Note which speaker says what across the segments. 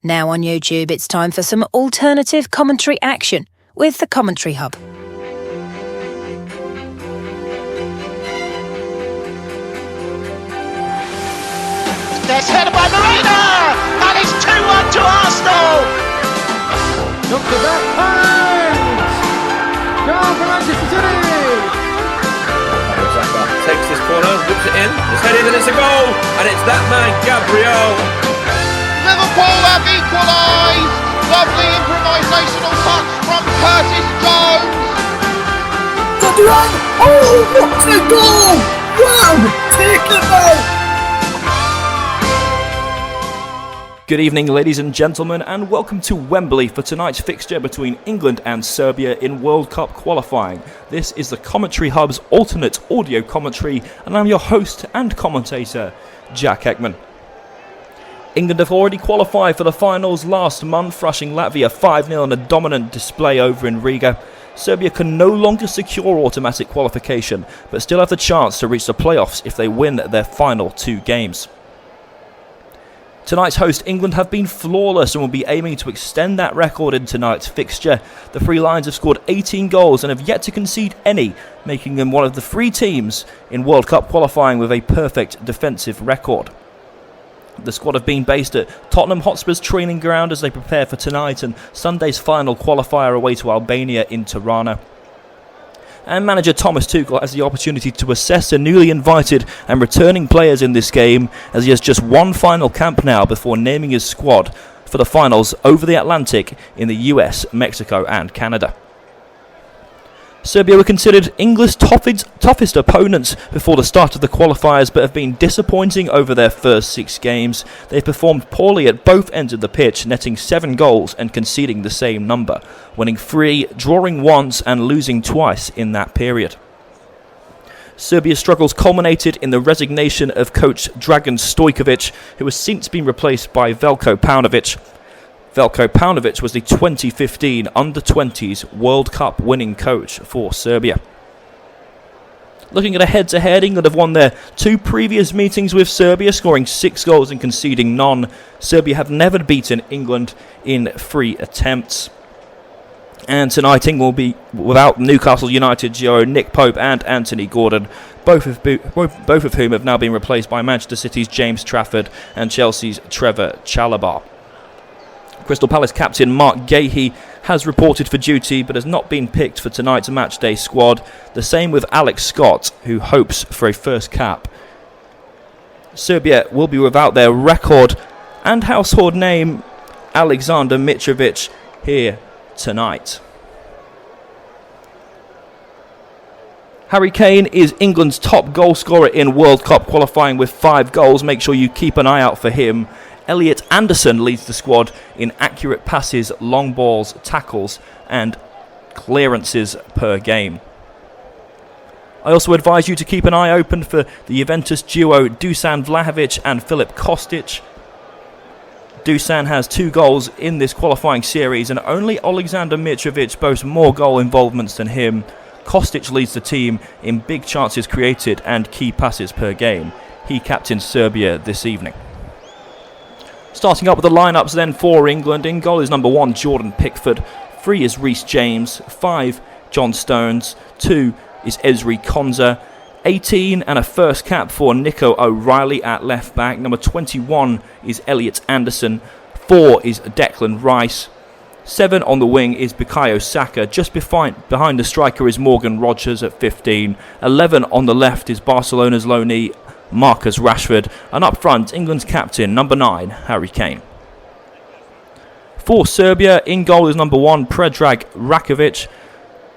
Speaker 1: Now on YouTube, it's time for some alternative commentary action with the Commentary Hub.
Speaker 2: There's headed by Marina, and it's 2-1 to Arsenal.
Speaker 3: Look at that point! Goal for Manchester City!
Speaker 4: Takes this corner, whips it in, it's headed and it's a goal, and it's that man, Gabriel.
Speaker 2: Liverpool have equalised. Lovely improvisational touch from Curtis Jones.
Speaker 5: Oh, what a goal! Wow, take it out!
Speaker 6: Good evening, ladies and gentlemen, and welcome to Wembley for tonight's fixture between England and Serbia in World Cup Qualifying. This is the Commentary Hub's alternate audio commentary, and I'm your host and commentator, Jack Eckman. England have already qualified for the finals last month, thrashing Latvia 5-0 in a dominant display over in Riga. Serbia can no longer secure automatic qualification, but still have the chance to reach the playoffs if they win their final two games. Tonight's host, England, have been flawless and will be aiming to extend that record in tonight's fixture. The Three Lions have scored 18 goals and have yet to concede any, making them one of the three teams in World Cup qualifying with a perfect defensive record. The squad have been based at Tottenham Hotspur's training ground as they prepare for tonight and Sunday's final qualifier away to Albania in Tirana. And manager Thomas Tuchel has the opportunity to assess the newly invited and returning players in this game, as he has just one final camp now before naming his squad for the finals over the Atlantic in the US, Mexico and Canada. Serbia were considered England's toughest opponents before the start of the qualifiers, but have been disappointing over their first 6 games. They've performed poorly at both ends of the pitch, netting 7 goals and conceding the same number, winning 3, drawing once and losing twice in that period. Serbia's struggles culminated in the resignation of coach Dragan Stojkovic, who has since been replaced by Veljko Paunovic. Veljko Paunovic was the 2015 Under-20s World Cup winning coach for Serbia. Looking at a head-to-head, England have won their 2 previous meetings with Serbia, scoring 6 goals and conceding none. Serbia have never beaten England in 3 attempts. And tonight England will be without Newcastle United duo Nick Pope and Anthony Gordon, both of whom have now been replaced by Manchester City's James Trafford and Chelsea's Trevor Chalobah. Crystal Palace captain Mark Gahey has reported for duty but has not been picked for tonight's matchday squad. The same with Alex Scott, who hopes for a first cap. Serbia will be without their record and household name Alexander Mitrovic here tonight. Harry Kane is England's top goal scorer in World Cup qualifying with 5 goals. Make sure you keep an eye out for him. Elliot Anderson leads the squad in accurate passes, long balls, tackles and clearances per game. I also advise you to keep an eye open for the Juventus duo Dusan Vlahovic and Filip Kostic. Dusan has 2 goals in this qualifying series and only Alexander Mitrovic boasts more goal involvements than him. Kostic leads the team in big chances created and key passes per game. He captains Serbia this evening. Starting up with the lineups then for England. In goal is number 1, Jordan Pickford. 3 is Reece James. 5, John Stones. 2 is Ezri Konsa. 18 and a first cap for Nico O'Reilly at left back. Number 21 is Elliot Anderson. 4 is Declan Rice. 7 on the wing is Bukayo Saka. Just behind the striker is Morgan Rogers at 15. 11 on the left is Barcelona's loanee Marcus Rashford, and up front, England's captain, number 9, Harry Kane. For Serbia, in goal is number 1, Predrag Rakovic.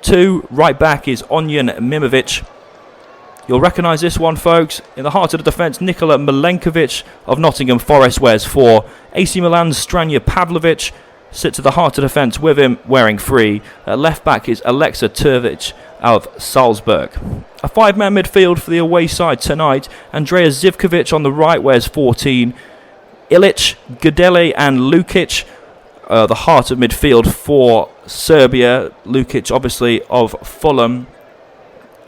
Speaker 6: 2, right back is Onyan Mimovic. You'll recognise this one, folks. In the heart of the defence, Nikola Milenkovic of Nottingham Forest wears 4. AC Milan's Stranja Pavlovic sits at the heart of defence with him, wearing 3. Left back is Alexa Turvic of Salzburg. A 5-man midfield for the away side tonight. Andrea Zivkovic on the right wears 14. Ilic, Gudele and Lukic, the heart of midfield for Serbia. Lukic obviously of Fulham.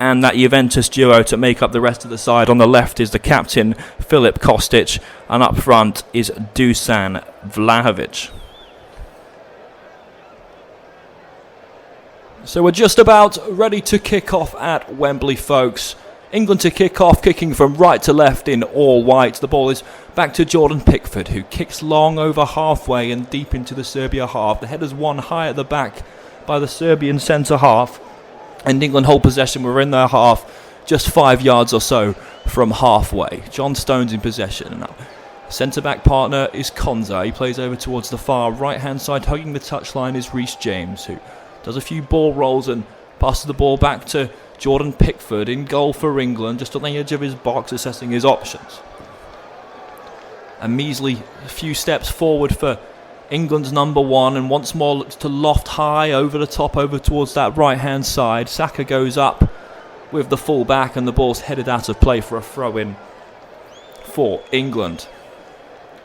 Speaker 6: and that Juventus duo to make up the rest of the side. On the left is the captain, Filip Kostic, and up front is Dusan Vlahovic. So we're just about ready to kick off at Wembley, folks. England to kick off, kicking from right to left in all white. The ball is back to Jordan Pickford, who kicks long over halfway and deep into the Serbia half. The header's won high at the back by the Serbian centre half, and England hold possession. We're in their half, just 5 yards or so from halfway. John Stones in possession now. Centre-back partner is Konza. He plays over towards the far right-hand side. Hugging the touchline is Reece James, who does a few ball rolls and passes the ball back to Jordan Pickford in goal for England, just on the edge of his box, assessing his options. A measly few steps forward for England's number one, and once more looks to loft high over the top, over towards that right-hand side. Saka goes up with the full back, and the ball's headed out of play for a throw-in for England.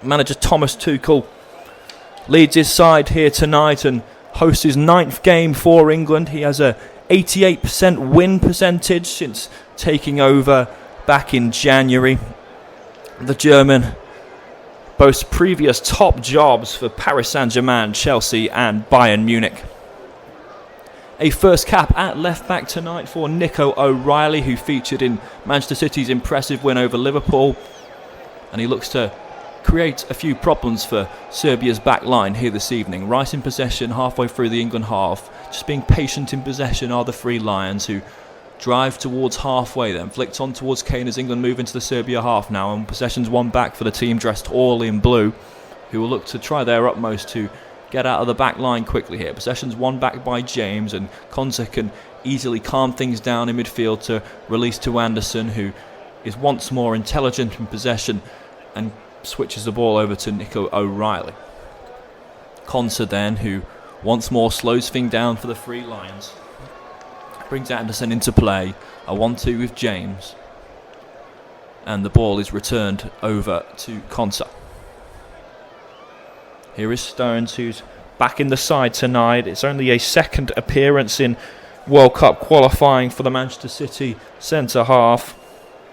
Speaker 6: Manager Thomas Tuchel leads his side here tonight and hosts his 9th game for England. He has a 88% win percentage since taking over back in January. The German boasts previous top jobs for Paris Saint-Germain, Chelsea and Bayern Munich. A first cap at left back tonight for Nico O'Reilly, who featured in Manchester City's impressive win over Liverpool, and he looks to create a few problems for Serbia's back line here this evening. Right in possession halfway through the England half. Just being patient in possession are the Three Lions, who drive towards halfway, then flicked on towards Kane as England move into the Serbia half now, and possession's one back for the team dressed all in blue, who will look to try their utmost to get out of the back line quickly here. Possession's one back by James, and Konza can easily calm things down in midfield to release to Anderson, who is once more intelligent in possession and switches the ball over to Nico O'Reilly. Konza then, who once more slows things down for the Three Lions, brings Anderson into play. A 1-2 with James, and the ball is returned over to Konza. Here is Stones, who's back in the side tonight. It's only a second appearance in World Cup qualifying for the Manchester City centre half.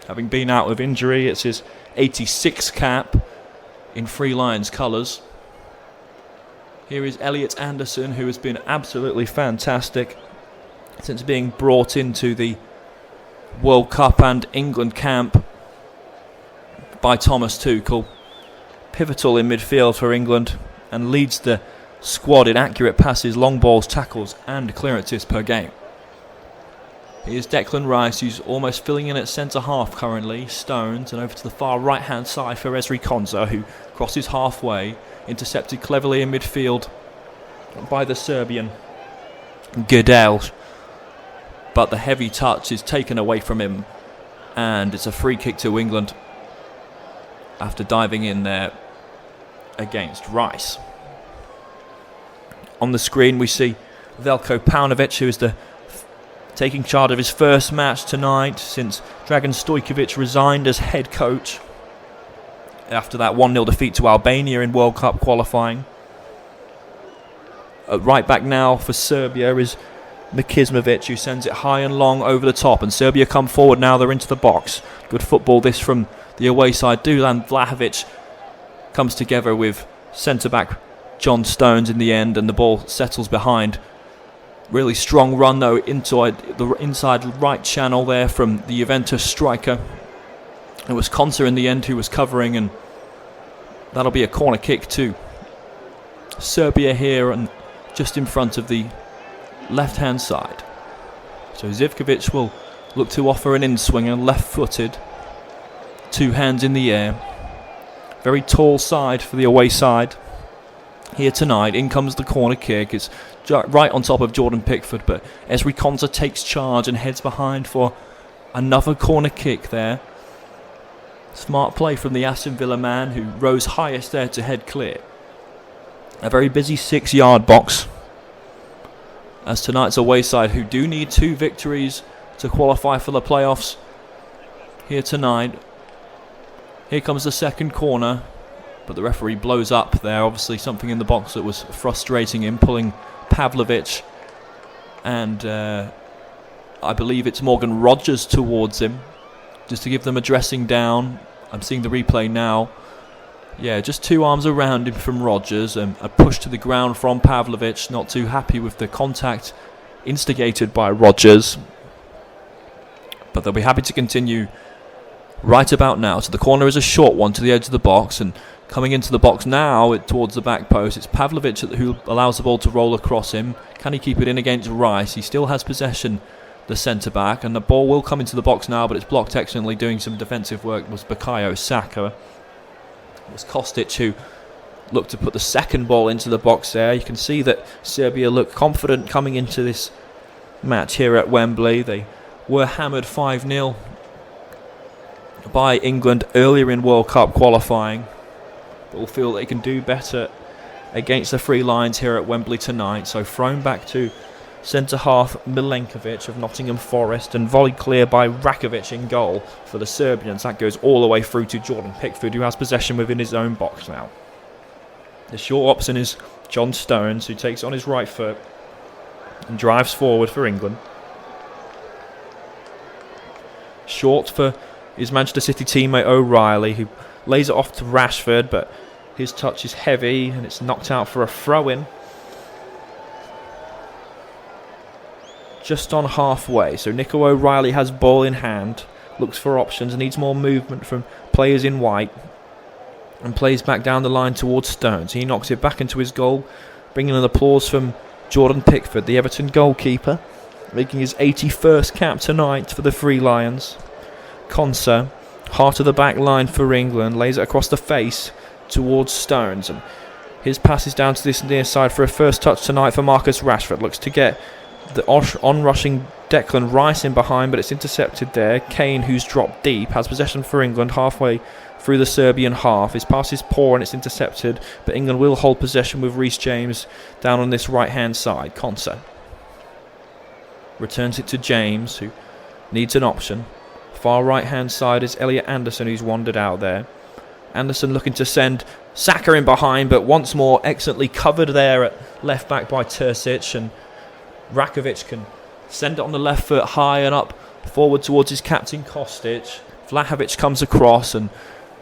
Speaker 6: Having been out of injury, it's his 86 cap in Three Lions colours. Here is Elliot Anderson, who has been absolutely fantastic since being brought into the World Cup and England camp by Thomas Tuchel. Pivotal in midfield for England and leads the squad in accurate passes, long balls, tackles and clearances per game. Here's Declan Rice, who's almost filling in at centre-half currently. Stones, and over to the far right-hand side for Ezri Konza, who crosses halfway, intercepted cleverly in midfield by the Serbian Goodell. But the heavy touch is taken away from him, and it's a free kick to England after diving in there against Rice. On the screen we see Veljko Paunovic, who is taking charge of his first match tonight since Dragan Stojkovic resigned as head coach after that 1-0 defeat to Albania in World Cup qualifying. Right back now for Serbia is Mikizmovic, who sends it high and long over the top, and Serbia come forward now. They're into the box. Good football this from the away side. Dusan Vlahovic comes together with centre-back John Stones in the end, and the ball settles behind. Really strong run though into the inside right channel there from the Juventus striker. It was Konza in the end who was covering, and that'll be a corner kick to Serbia here and just in front of the left hand side. So Zivkovic will look to offer an in-swinger, left-footed, two hands in the air. Very tall side for the away side here tonight. In comes the corner kick. It's right on top of Jordan Pickford, but Ezri Konza takes charge and heads behind for another corner kick there. Smart play from the Aston Villa man, who rose highest there to head clear. A very busy 6-yard box, as tonight's away side, who do need 2 victories to qualify for the playoffs here tonight. Here comes the second corner, but the referee blows up there. Obviously something in the box that was frustrating him, pulling Pavlovic and I believe it's Morgan Rogers towards him, just to give them a dressing down. I'm seeing the replay now. Yeah, just 2 arms around him from Rogers, and a push to the ground from Pavlovic. Not too happy with the contact instigated by Rogers, but they'll be happy to continue right about now. So the corner is a short one to the edge of the box, and coming into the box now towards the back post, it's Pavlovic who allows the ball to roll across him. Can he keep it in against Rice? He still has possession, the centre-back, and the ball will come into the box now, but it's blocked excellently. Doing some defensive work was Bukayo Saka. It was Kostic who looked to put the second ball into the box there. You can see that Serbia look confident coming into this match here at Wembley. They were hammered 5-0 by England earlier in World Cup qualifying, but will feel they can do better against the Three Lions here at Wembley tonight. So thrown back to centre half Milenkovic of Nottingham Forest, and volleyed clear by Rakovic in goal for the Serbians. That goes all the way through to Jordan Pickford, who has possession within his own box now. The short option is John Stones, who takes on his right foot and drives forward for England. Short for his Manchester City teammate O'Reilly, who lays it off to Rashford, but his touch is heavy and it's knocked out for a throw-in. Just on halfway, so Nico O'Reilly has ball in hand, looks for options, needs more movement from players in white, and plays back down the line towards Stones. He knocks it back into his goal, bringing an applause from Jordan Pickford, the Everton goalkeeper, making his 81st cap tonight for the Three Lions. Konsa, heart of the back line for England, lays it across the face towards Stones, and his pass is down to this near side for a first touch tonight for Marcus Rashford. Looks to get the on-rushing Declan Rice in behind, but it's intercepted there. Kane, who's dropped deep, has possession for England halfway through the Serbian half. His pass is poor and it's intercepted, but England will hold possession with Reece James down on this right-hand side. Konsa returns it to James, who needs an option. Far right-hand side is Elliot Anderson, who's wandered out there. Anderson looking to send Saka in behind, but once more excellently covered there at left-back by Terzic, and Rakovic can send it on the left foot high and up forward towards his captain Kostic. Vlahovic comes across, and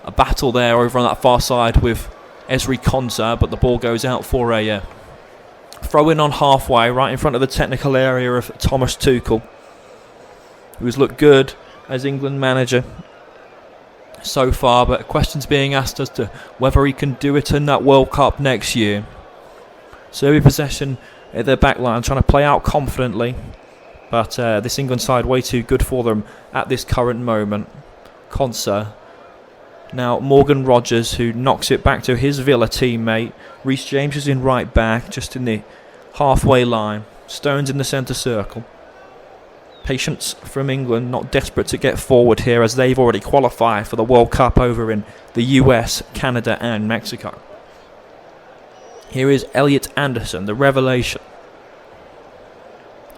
Speaker 6: a battle there over on that far side with Ezri Konsa, but the ball goes out for a throw in on halfway, right in front of the technical area of Thomas Tuchel, who has looked good as England manager so far, but questions being asked as to whether he can do it in that World Cup next year. Serbia possession at their back line, trying to play out confidently, but this England side way too good for them at this current moment. Konsa, now Morgan Rogers, who knocks it back to his Villa teammate. Reece James is in right back, just in the halfway line. Stones in the centre circle. Patience from England, not desperate to get forward here, as they've already qualified for the World Cup over in the US, Canada and Mexico. Here is Elliot Anderson, the revelation.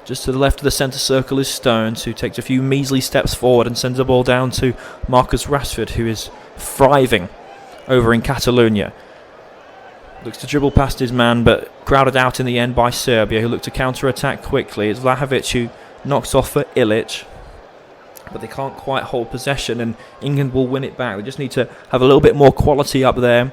Speaker 6: Just to the left of the centre circle is Stones, who takes a few measly steps forward and sends the ball down to Marcus Rashford, who is thriving over in Catalonia. Looks to dribble past his man, but crowded out in the end by Serbia, who look to counter-attack quickly. It's Vlahovic who knocks off for Ilic, but they can't quite hold possession, and England will win it back. They just need to have a little bit more quality up there.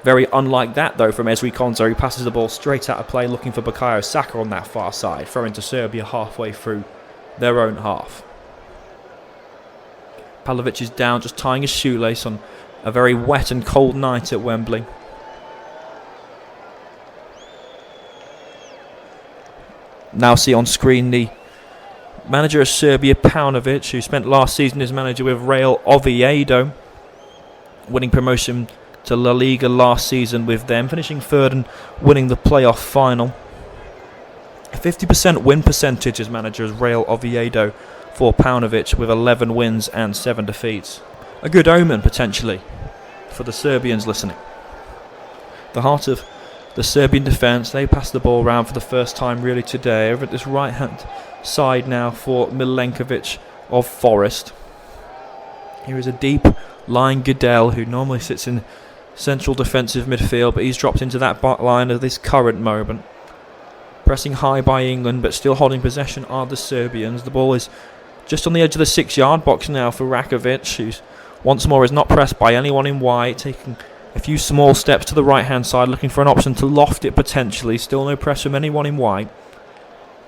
Speaker 6: Very unlike that, though, from Ezri Konsa, who passes the ball straight out of play, looking for Bukayo Saka on that far side, throwing to Serbia halfway through their own half. Pavlovic is down, just tying his shoelace on a very wet and cold night at Wembley. Now see on screen the manager of Serbia, Paunovic, who spent last season as manager with Real Oviedo, winning promotion to La Liga last season with them, finishing third and winning the playoff final. A 50% win percentage as manager as Real Oviedo for Paunovic, with 11 wins and 7 defeats. A good omen, potentially, for the Serbians listening. The heart of the Serbian defence, they pass the ball around for the first time really today, over at this right-hand side now for Milenkovic of Forest. Here is a deep lying Goodell, who normally sits in central defensive midfield, but he's dropped into that back line at this current moment. Pressing high by England, but still holding possession are the Serbians. The ball is just on the edge of the 6-yard box now for Rakovic, who's once more is not pressed by anyone in white, taking a few small steps to the right-hand side, looking for an option to loft it potentially. Still no press from anyone in white.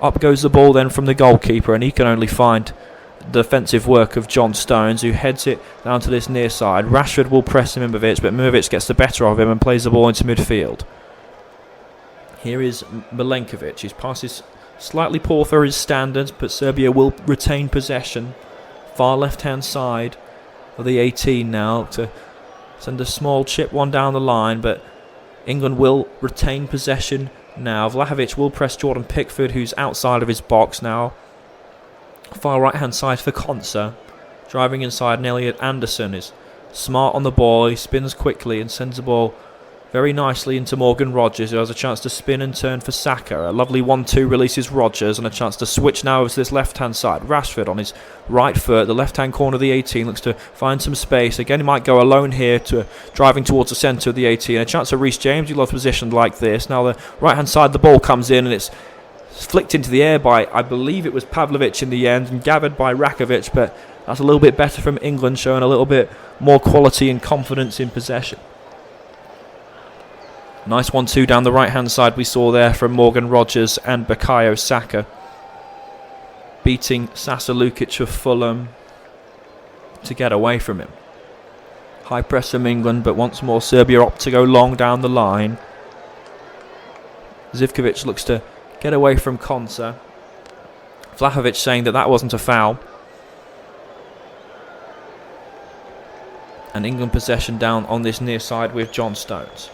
Speaker 6: Up goes the ball then from the goalkeeper, and he can only find the defensive work of John Stones, who heads it down to this near side. Rashford will press Mimovic, but Mimovic gets the better of him and plays the ball into midfield. Here is Milenkovic. His pass is slightly poor for his standards, but Serbia will retain possession. Far left-hand side of the 18 now to send a small chip one down the line, but England will retain possession now. Vlahovic will press Jordan Pickford, who's outside of his box now. Far right-hand side for Konsa. Driving inside, and Elliot Anderson is smart on the ball. He spins quickly and sends the ball very nicely into Morgan Rogers, who has a chance to spin and turn for Saka. A lovely 1-2 releases Rogers, and a chance to switch now over to this left-hand side. Rashford on his right foot, the left-hand corner of the 18, looks to find some space. Again, he might go alone here, to driving towards the centre of the 18. A chance for Reece James, who loves positioned like this. Now the right-hand side, the ball comes in, and it's flicked into the air by, I believe it was Pavlovic in the end, and gathered by Rakovic, but that's a little bit better from England, showing a little bit more quality and confidence in possession. Nice 1-2 down the right-hand side we saw there from Morgan Rogers and Bukayo Saka, beating Sasa Lukic of Fulham to get away from him. High press from England, but once more Serbia opt to go long down the line. Zivkovic looks to get away from Konsa. Vlahovic saying that wasn't a foul. And England possession down on this near side with John Stones.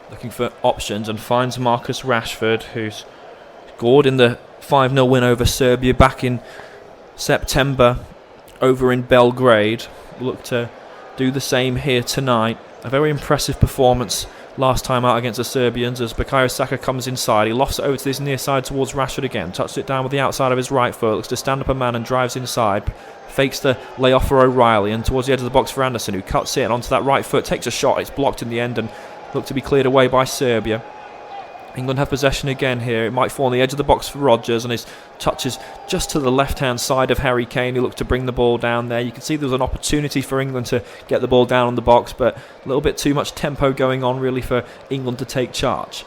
Speaker 6: Looking for options and finds Marcus Rashford, who's scored in the 5-0 win over Serbia back in September over in Belgrade. Look to do the same here tonight. A very impressive performance last time out against the Serbians as Bukayo Saka comes inside. He lofts it over to this near side towards Rashford again. Touched it down with the outside of his right foot. Looks to stand up a man and drives inside. Fakes the layoff for O'Reilly and towards the edge of the box for Anderson, who cuts in onto that right foot. Takes a shot. It's blocked in the end and look to be cleared away by Serbia. England have possession again here. It might fall on the edge of the box for Rogers, and his touch is just to the left-hand side of Harry Kane, who looked to bring the ball down there. You can see there was an opportunity for England to get the ball down on the box, but a little bit too much tempo going on really for England to take charge.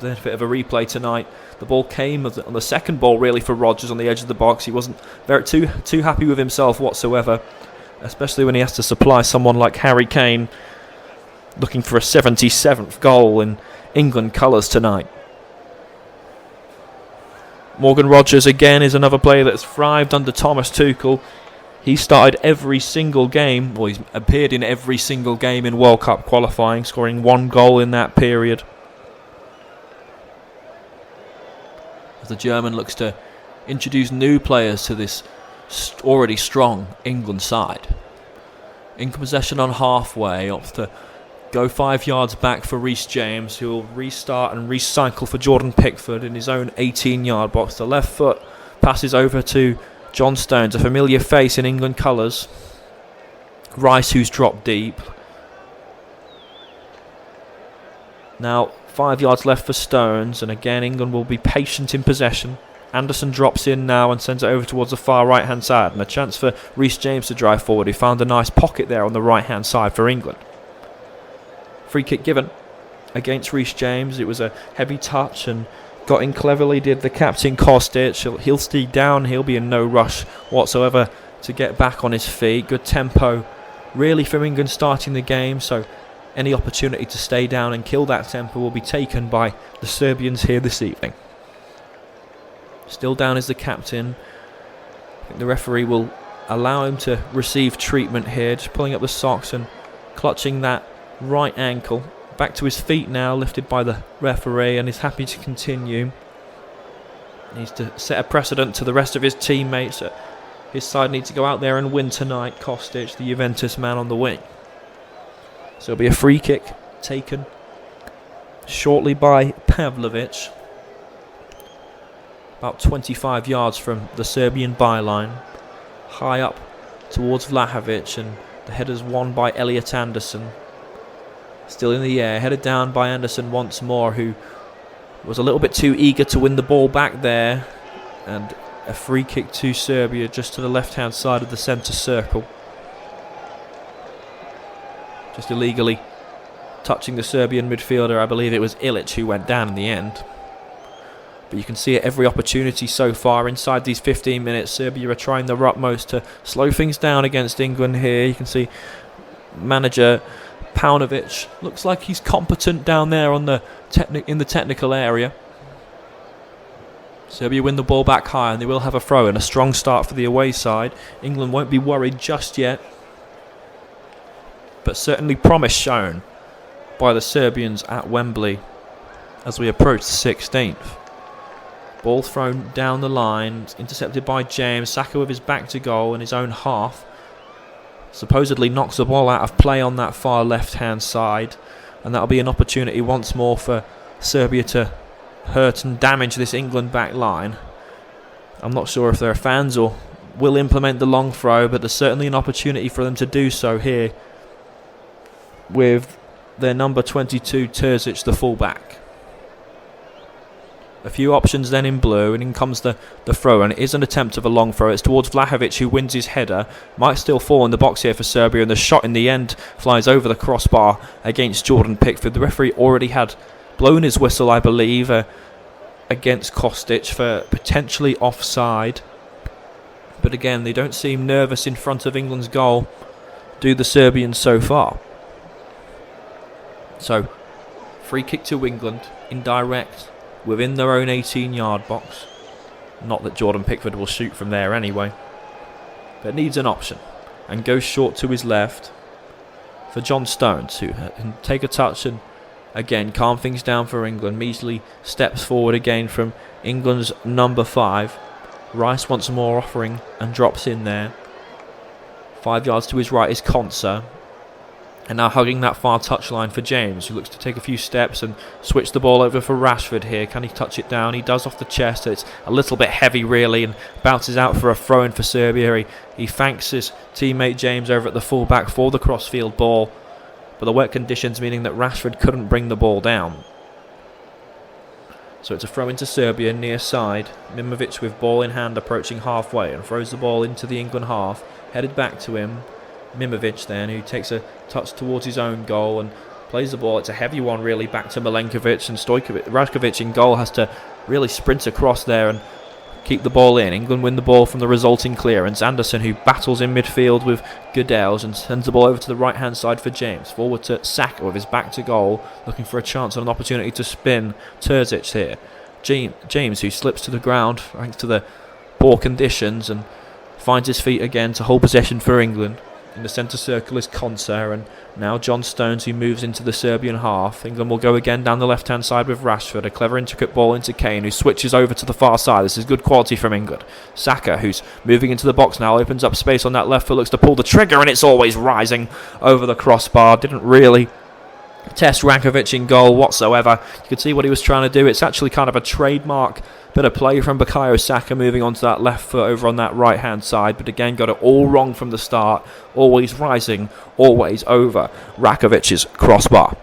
Speaker 6: There's a bit of a replay tonight. The ball came on the second ball really for Rogers on the edge of the box. He wasn't very too happy with himself whatsoever, especially when he has to supply someone like Harry Kane, looking for a 77th goal in England colours tonight. Morgan Rogers again is another player that's thrived under Thomas Tuchel. He started every single game, he's appeared in every single game in World Cup qualifying, scoring 1 goal in that period. As the German looks to introduce new players to this already strong England side. In possession on halfway, opts to go 5 yards back for Reece James, who will restart and recycle for Jordan Pickford in his own 18-yard box. The left foot passes over to John Stones, a familiar face in England colours. Rice, who's dropped deep. Now 5 yards left for Stones, and again England will be patient in possession. Anderson drops in now and sends it over towards the far right-hand side, and a chance for Reece James to drive forward. He found a nice pocket there on the right-hand side for England. Free kick given against Reece James. It was a heavy touch and got in cleverly, did the captain Kostic. He'll stay down. He'll be in no rush whatsoever to get back on his feet. Good tempo really from England starting the game, so any opportunity to stay down and kill that tempo will be taken by the Serbians here this evening. Still down is the captain. I think the referee will allow him to receive treatment here, just pulling up the socks and clutching that right ankle. Back to his feet now, lifted by the referee, and is happy to continue. Needs to set a precedent to the rest of his teammates. His side need to go out there and win tonight. Kostic, the Juventus man on the wing. So it'll be a free kick taken shortly by Pavlovic, about 25 yards from the Serbian byline, high up towards Vlahovic, and the header's won by Elliot Anderson. Still in the air, headed down by Anderson once more, who was a little bit too eager to win the ball back there, and a free kick to Serbia just to the left-hand side of the centre circle. Just illegally touching the Serbian midfielder. I believe it was Ilic who went down in the end. But you can see at every opportunity so far inside these 15 minutes, Serbia are trying their utmost to slow things down against England here. You can see manager Paunovic looks like he's competent down there on the in the technical area. Serbia win the ball back high, and they will have a throw and a strong start for the away side. England won't be worried just yet, but certainly promise shown by the Serbians at Wembley as we approach the 16th. Ball thrown down the line, intercepted by James. Saka with his back to goal in his own half. Supposedly knocks the ball out of play on that far left-hand side, and that'll be an opportunity once more for Serbia to hurt and damage this England back line. I'm not sure if their fans or will implement the long throw, but there's certainly an opportunity for them to do so here with their number 22 Terzic, the full-back. A few options then in blue, and in comes the throw, and it is an attempt of a long throw. It's towards Vlahovic, who wins his header. Might still fall in the box here for Serbia, and the shot in the end flies over the crossbar against Jordan Pickford. The referee already had blown his whistle, I believe, against Kostic for potentially offside. But again, they don't seem nervous in front of England's goal, do the Serbians so far. So, free kick to England, indirect, within their own 18-yard box. Not that Jordan Pickford will shoot from there anyway, but needs an option, and goes short to his left for John Stones, who can take a touch and again calm things down for England. Measley steps forward again from England's number 5. Rice once more offering and drops in there. 5 yards to his right is Konsa. And now hugging that far touchline for James, who looks to take a few steps and switch the ball over for Rashford here. Can he touch it down? He does off the chest. It's a little bit heavy really, and bounces out for a throw-in for Serbia. He thanks his teammate James over at the full-back for the cross-field ball, but the wet conditions meaning that Rashford couldn't bring the ball down. So it's a throw into Serbia near side. Mimovic with ball in hand approaching halfway and throws the ball into the England half. Headed back to him. Mimovic then, who takes a touch towards his own goal and plays the ball. It's a heavy one really back to Milenkovic, and Rashkovic in goal has to really sprint across there and keep the ball in. England win the ball from the resulting clearance. Anderson, who battles in midfield with Goodels and sends the ball over to the right hand side for James. Forward to Saka with his back to goal, looking for a chance and an opportunity to spin Terzic here. James, who slips to the ground thanks to the poor conditions and finds his feet again to hold possession for England. In the centre circle is Konsa, and now John Stones, who moves into the Serbian half. England will go again down the left-hand side with Rashford. A clever intricate ball into Kane, who switches over to the far side. This is good quality from England. Saka, who's moving into the box now, opens up space on that left foot, looks to pull the trigger, and it's always rising over the crossbar. Didn't really test Rankovic in goal whatsoever. You could see what he was trying to do. It's actually kind of a trademark bit of play from Bukayo Saka, moving onto that left foot over on that right hand side, but again got it all wrong from the start. Always rising, always over Rakovic's crossbar.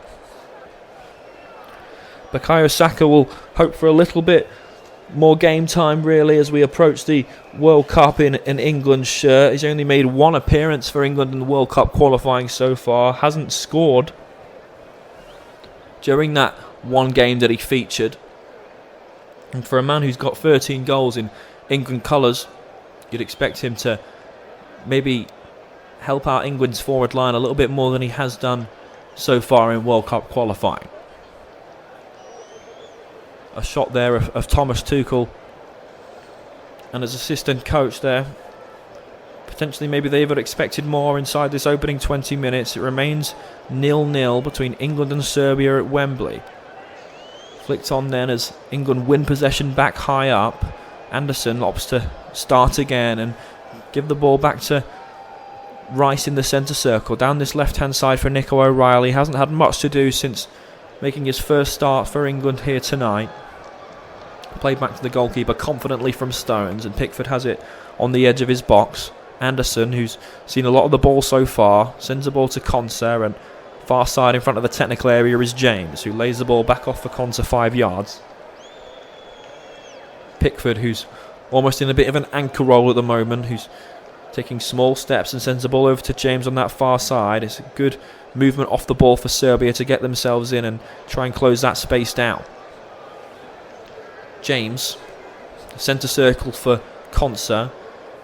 Speaker 6: Bukayo Saka will hope for a little bit more game time really as we approach the World Cup in an England shirt. He's only made one appearance for England in the World Cup qualifying so far, hasn't scored during that one game that he featured. And for a man who's got 13 goals in England colours, you'd expect him to maybe help out England's forward line a little bit more than he has done so far in World Cup qualifying. A shot there of Thomas Tuchel and his assistant coach there. Potentially maybe they would have expected more inside this opening 20 minutes. It remains 0-0 between England and Serbia at Wembley. Flicked on then as England win possession back high up. Anderson opts to start again and give the ball back to Rice in the centre circle. Down this left-hand side for Nico O'Reilly. Hasn't had much to do since making his first start for England here tonight. Played back to the goalkeeper confidently from Stones, and Pickford has it on the edge of his box. Anderson, who's seen a lot of the ball so far, sends the ball to Konsa, and far side in front of the technical area is James, who lays the ball back off for Konsa 5 yards.
Speaker 3: Pickford, who's almost in a bit of an anchor role at the moment, who's taking small steps and sends the ball over to James on that far side. It's a good movement off the ball for Serbia to get themselves in and try and close that space down. James, centre circle for Konsa.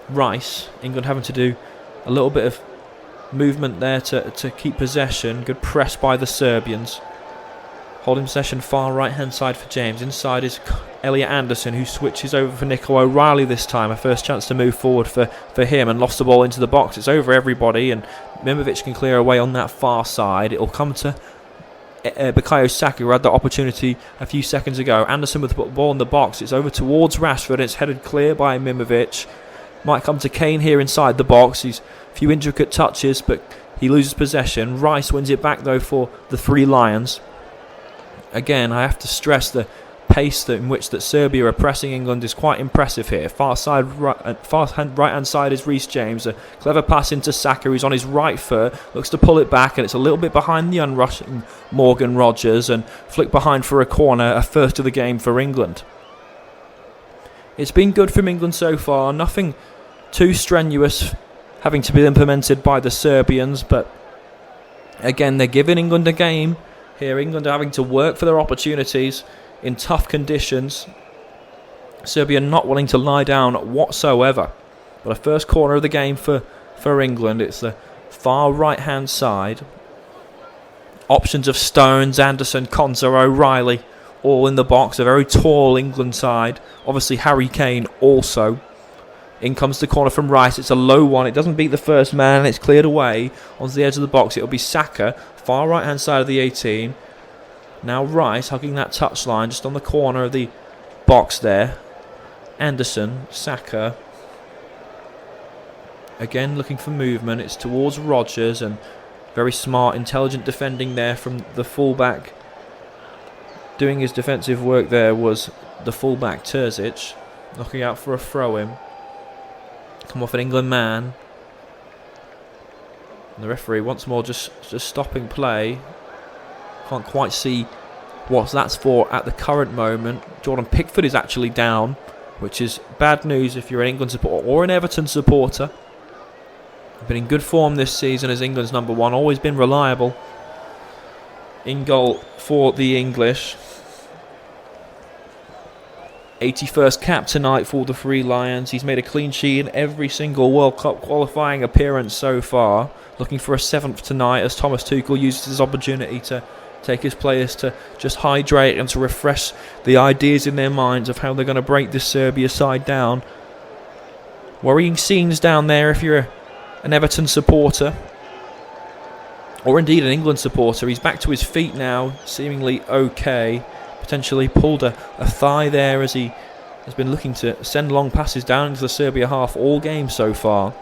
Speaker 3: Rice, England having to do a little bit of movement there to keep possession. Good press by the Serbians. Holding possession far right hand side for James. Inside is Elliot Anderson, who switches over for Nico O'Reilly this time. A first chance to move forward for him, and lost the ball into the box. It's over everybody, and Mimovic can clear away on that far side. It'll come to Bukayo Saka, who had that opportunity a few seconds ago. Anderson with the ball in the box. It's over towards Rashford, and it's headed clear by Mimovic. Might come to Kane here inside the box. He's a few intricate touches, but he loses possession. Rice wins it back though for the Three Lions. Again, I have to stress the pace in which that Serbia are pressing England is quite impressive here. Far right hand side is Reece James. A clever pass into Saka, who's on his right foot, looks to pull it back, and it's a little bit behind the unrushing Morgan Rogers, and flick behind for a corner, a first of the game for England. It's been good from England so far. Nothing too strenuous having to be implemented by the Serbians, but again, they're giving England a game here. England are having to work for their opportunities in tough conditions. Serbia not willing to lie down whatsoever. But a first corner of the game for England. It's the far right hand side. Options of Stones, Anderson, Konsa, O'Reilly all in the box. A very tall England side. Obviously Harry Kane also. In comes the corner from Rice. It's a low one. It doesn't beat the first man. It's cleared away onto the edge of the box. It'll be Saka, far right hand side of the 18. Now Rice hugging that touchline just on the corner of the box there. Anderson, Saka. Again looking for movement. It's towards Rogers, and very smart, intelligent defending there from the fullback. Doing his defensive work there was the fullback Terzic. Looking out for a throw-in. Come off an England man. And the referee once more just stopping play. Can't quite see what that's for at the current moment. Jordan Pickford is actually down, which is bad news if you're an England supporter or an Everton supporter. Been in good form this season as England's number one, always been reliable. In goal for the English. 81st cap tonight for the Three Lions. He's made a clean sheet in every single World Cup qualifying appearance so far. Looking for a 7th tonight as Thomas Tuchel uses his opportunity to take his players to just hydrate and to refresh the ideas in their minds of how they're going to break this Serbia side down. Worrying scenes down there if you're an Everton supporter, or indeed an England supporter. He's back to his feet now, seemingly okay. Potentially pulled a thigh there as he has been looking to send long passes down into the Serbia half all game so far.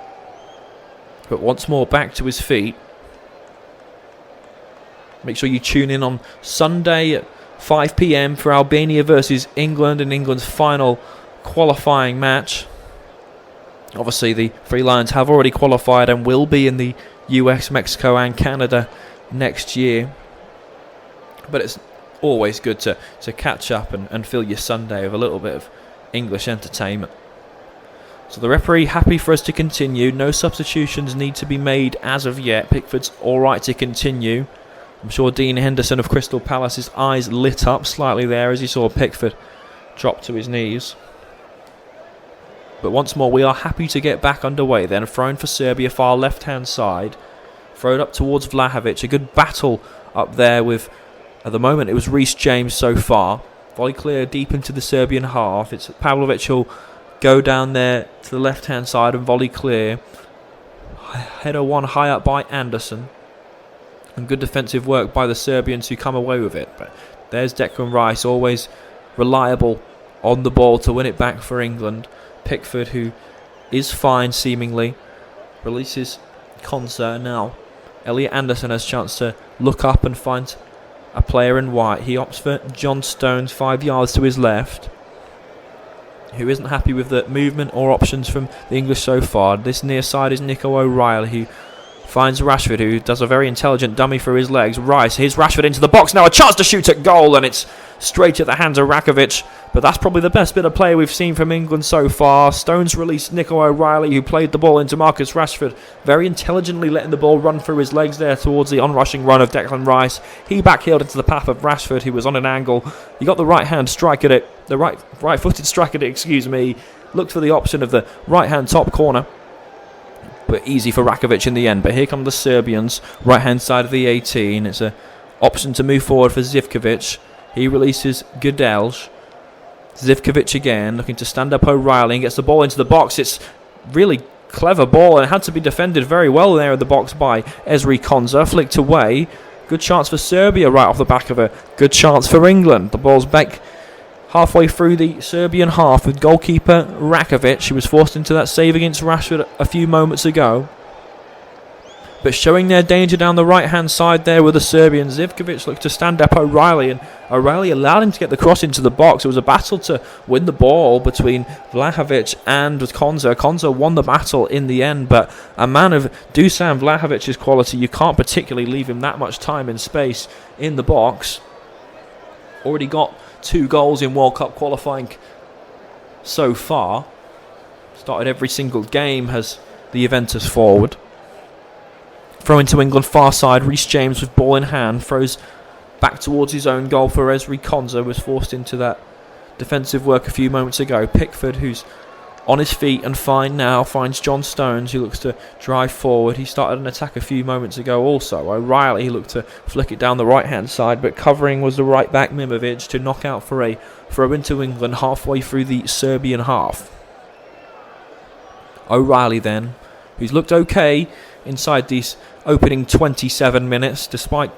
Speaker 3: But once more back to his feet. Make sure you tune in on Sunday at 5 PM for Albania versus England in England's final qualifying match. Obviously the Three Lions have already qualified and will be in the US, Mexico and Canada next year. But it's always good to catch up and fill your Sunday with a little bit of English entertainment. So the referee happy for us to continue. No substitutions need to be made as of yet. Pickford's alright to continue. I'm sure Dean Henderson of Crystal Palace's eyes lit up slightly there as he saw Pickford drop to his knees. But once more we are happy to get back underway then. Thrown for Serbia, far left hand side. Thrown up towards Vlahovic. A good battle up there with, at the moment it was Reece James so far. Volley clear deep into the Serbian half. It's Pavlovic who'll go down there to the left hand side and volley clear. Header one high up by Anderson. And good defensive work by the Serbians who come away with it. But there's Declan Rice, always reliable on the ball to win it back for England. Pickford, who is fine seemingly, releases Konsa. Now Elliot Anderson has a chance to look up and find a player in white. He opts for John Stones 5 yards to his left, who isn't happy with the movement or options from the English so far. This near side is Nico O'Reilly, who finds Rashford, who does a very intelligent dummy through his legs. Rice, here's Rashford into the box now, a chance to shoot at goal, and it's straight at the hands of Rakovic. But that's probably the best bit of play we've seen from England so far. Stones released Nico O'Reilly, who played the ball into Marcus Rashford, very intelligently letting the ball run through his legs there towards the onrushing run of Declan Rice. He backheeled into the path of Rashford, who was on an angle. He got the right-hand strike at it, the right-footed strike at it, looked for the option of the right-hand top corner, but easy for Rakovic in the end. But here come the Serbians, right-hand side of the 18. It's an option to move forward for Zivkovic. He releases Gudelj. Zivkovic again, looking to stand up O'Reilly, and gets the ball into the box. It's really clever ball, and it had to be defended very well there in the box by Ezri Konsa. Flicked away. Good chance for Serbia right off the back of a good chance for England. The ball's back halfway through the Serbian half with goalkeeper Rakovic, who was forced into that save against Rashford a few moments ago. But showing their danger down the right-hand side there with the Serbians. Zivkovic looked to stand up O'Reilly, and O'Reilly allowed him to get the cross into the box. It was a battle to win the ball between Vlahovic and Konsa. Konsa won the battle in the end, but a man of Dusan Vlahovic's quality, you can't particularly leave him that much time and space in the box. Already got 2 goals in World Cup qualifying so far. Started every single game as the Juventus forward. Throw into England far side. Reece James with ball in hand throws back towards his own goal for Ezri Konsa. Was forced into that defensive work a few moments ago. Pickford, who's on his feet and fine now, finds John Stones, who looks to drive forward. He started an attack a few moments ago also. O'Reilly looked to flick it down the right hand side, but covering was the right back Mimovic to knock out for a throw into England halfway through the Serbian half. O'Reilly then, who's looked okay inside these opening 27 minutes, despite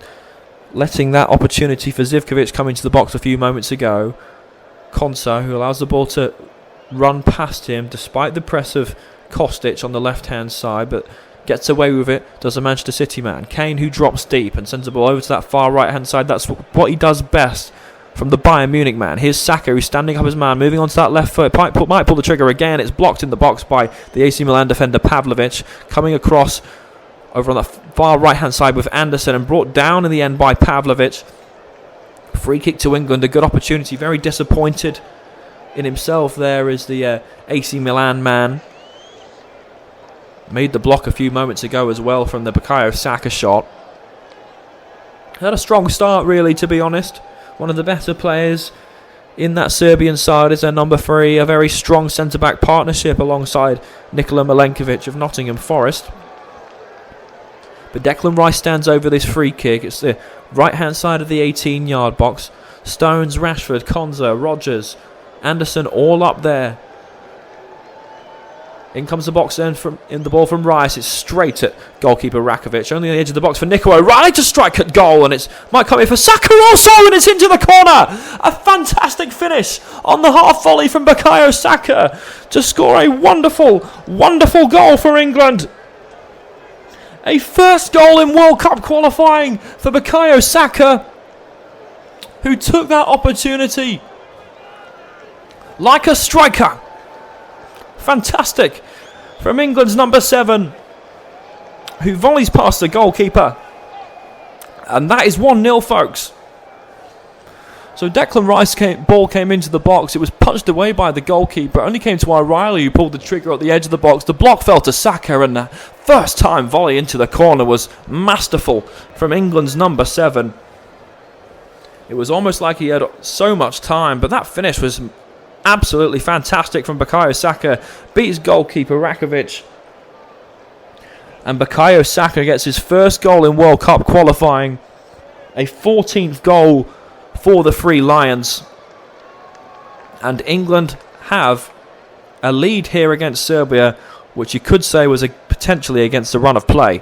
Speaker 3: letting that opportunity for Zivkovic come into the box a few moments ago. Konsa, who allows the ball to run past him despite the press of Kostic on the left hand side, but gets away with it, does a Manchester City man. Kane, who drops deep and sends the ball over to that far right hand side. That's what he does best from the Bayern Munich man. Here's Saka, who's standing up his man, moving onto that left foot, might pull the trigger again. It's blocked in the box by the AC Milan defender Pavlovic, coming across over on the far right hand side with Anderson, and brought down in the end by Pavlovic. Free kick to England, a good opportunity. Very disappointed in himself there is the AC Milan man. Made the block a few moments ago as well from the Bukayo Saka shot. Had a strong start really, to be honest. One of the better players in that Serbian side is their number 3, a very strong centre-back partnership alongside Nikola Milenkovic of Nottingham Forest. But Declan Rice stands over this free kick. It's the right-hand side of the 18-yard box. Stones, Rashford, Konsa, Rodgers, Anderson all up there. In comes the box then in the ball from Rice. It's straight at goalkeeper Rakovic. Only on the edge of the box for Nico O'Reilly to strike at goal, and it might come in for Saka also, and it's into the corner. A fantastic finish on the half volley from Bukayo Saka to score a wonderful, wonderful goal for England. A first goal in World Cup qualifying for Bukayo Saka, who took that opportunity like a striker. Fantastic from England's number 7, who volleys past the goalkeeper. And that is 1-0, folks. So Declan Rice's ball came into the box. It was punched away by the goalkeeper. It only came to O'Reilly, who pulled the trigger at the edge of the box. The block fell to Saka, and the first time volley into the corner was masterful from England's number 7. It was almost like he had so much time, but that finish was absolutely fantastic from Bukayo Saka. Beats goalkeeper Rakovic. And Bukayo Saka gets his first goal in World Cup qualifying. A 14th goal for the Three Lions. And England have a lead here against Serbia, which you could say was potentially against the run of play.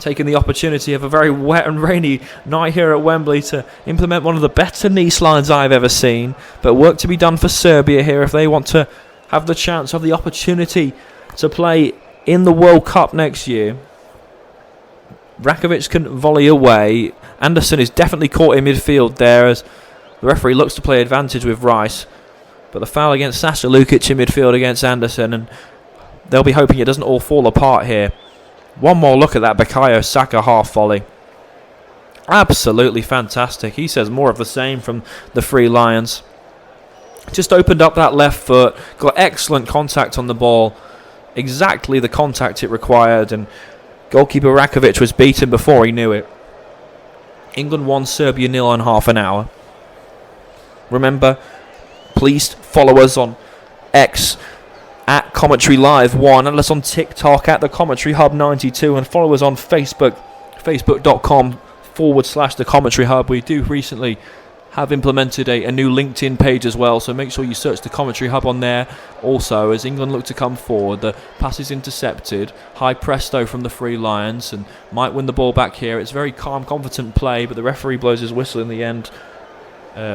Speaker 3: Taking the opportunity of a very wet and rainy night here at Wembley to implement one of the better Nice lines I've ever seen. But work to be done for Serbia here if they want to have the chance of the opportunity to play in the World Cup next year. Rakovic can volley away. Anderson is definitely caught in midfield there as the referee looks to play advantage with Rice. But the foul against Sasha Lukic in midfield against Anderson, and they'll be hoping it doesn't all fall apart here One more look at that Bukayo Saka half volley. Absolutely fantastic. He says more of the same from the Three Lions. Just opened up that left foot, got excellent contact on the ball, exactly the contact it required, and goalkeeper Rakovic was beaten before he knew it. England 1, Serbia 0 in half an hour. Remember, please follow us on X at Commentary Live 1, and us on TikTok at the Commentary Hub 92, and follow us on Facebook, facebook.com/the Commentary Hub. We do recently have implemented a new LinkedIn page as well, so make sure you search the Commentary Hub on there. Also, as England look to come forward, the pass is intercepted, high presto from the Three Lions, and might win the ball back here. It's very calm, confident play, but the referee blows his whistle in the end.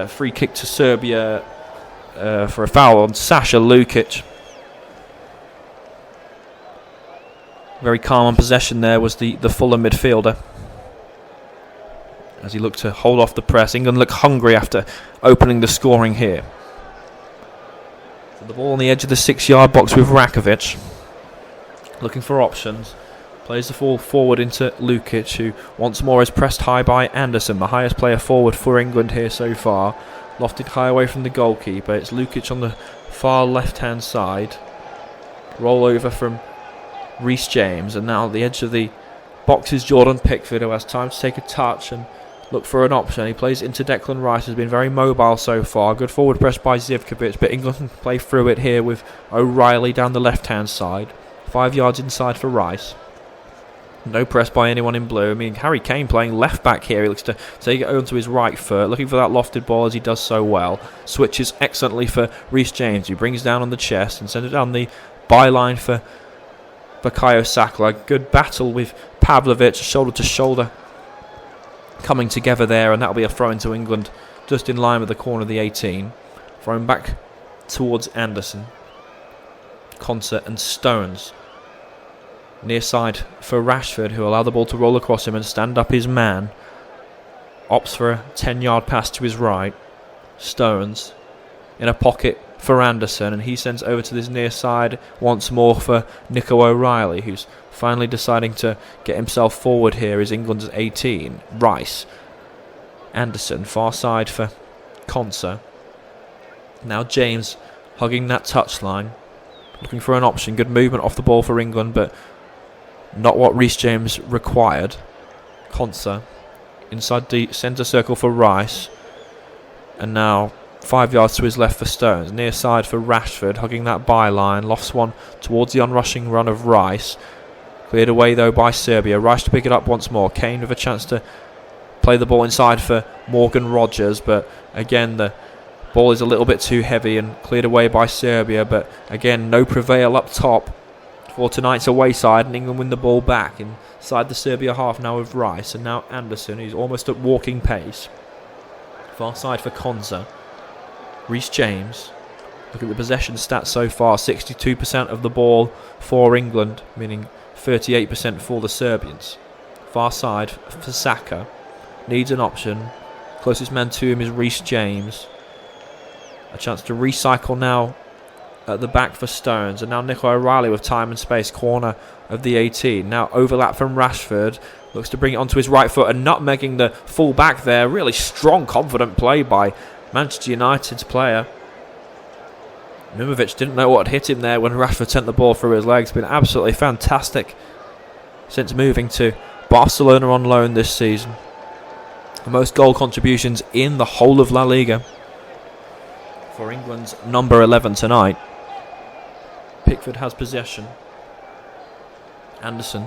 Speaker 3: Free kick to Serbia for a foul on Sasha Lukic. Very calm on possession there was the Fulham midfielder, as he looked to hold off the press. England look hungry after opening the scoring here. So the ball on the edge of the 6-yard box with Rakovic, looking for options. Plays the ball forward into Lukic, who once more is pressed high by Anderson, the highest player forward for England here so far. Lofted high away from the goalkeeper. It's Lukic on the far left-hand side. Roll over from Reece James, and now at the edge of the box is Jordan Pickford, who has time to take a touch and look for an option. He plays into Declan Rice, has been very mobile so far. Good forward press by Zivkovic, but England can play through it here with O'Reilly down the left-hand side. 5 yards inside for Rice. No press by anyone in blue. I mean, Harry Kane playing left-back here. He looks to take it onto his right foot, looking for that lofted ball as he does so well. Switches excellently for Reece James, who brings down on the chest and sends it down the byline for Bukayo Saka. Good battle with Pavlovic, shoulder to shoulder, coming together there, and that'll be a throw into England just in line with the corner of the 18. Thrown back towards Anderson, Concert and Stones. Near side for Rashford, who allowed the ball to roll across him and stand up his man. Opts for a 10-yard pass to his right. Stones in a pocket for Anderson, and he sends over to this near side once more for Nico O'Reilly, who's finally deciding to get himself forward here. Is England's 18. Rice. Anderson, far side for Konsa. Now James hugging that touchline, looking for an option. Good movement off the ball for England, but not what Reece James required. Konsa inside the centre circle for Rice, and now 5 yards to his left for Stones. Near side for Rashford, hugging that byline. Lofts one towards the onrushing run of Rice. Cleared away though by Serbia. Rice to pick it up once more. Kane with a chance to play the ball inside for Morgan Rogers, but again the ball is a little bit too heavy and cleared away by Serbia. But again, no prevail up top for tonight's away side, and England win the ball back inside the Serbia half now with Rice, and now Anderson, who's almost at walking pace. Far side for Konza. Reece James. Look at the possession stats so far. 62% of the ball for England, meaning 38% for the Serbians. Far side for Saka. Needs an option. Closest man to him is Reece James. A chance to recycle now at the back for Stones. And now Nico O'Reilly with time and space. Corner of the 18. Now overlap from Rashford. Looks to bring it onto his right foot and nutmegging the full back there. Really strong, confident play by Manchester United's player. Mimovic didn't know what had hit him there when Rashford sent the ball through his legs. Been absolutely fantastic since moving to Barcelona on loan this season. The most goal contributions in the whole of La Liga for England's number 11 tonight. Pickford has possession. Anderson,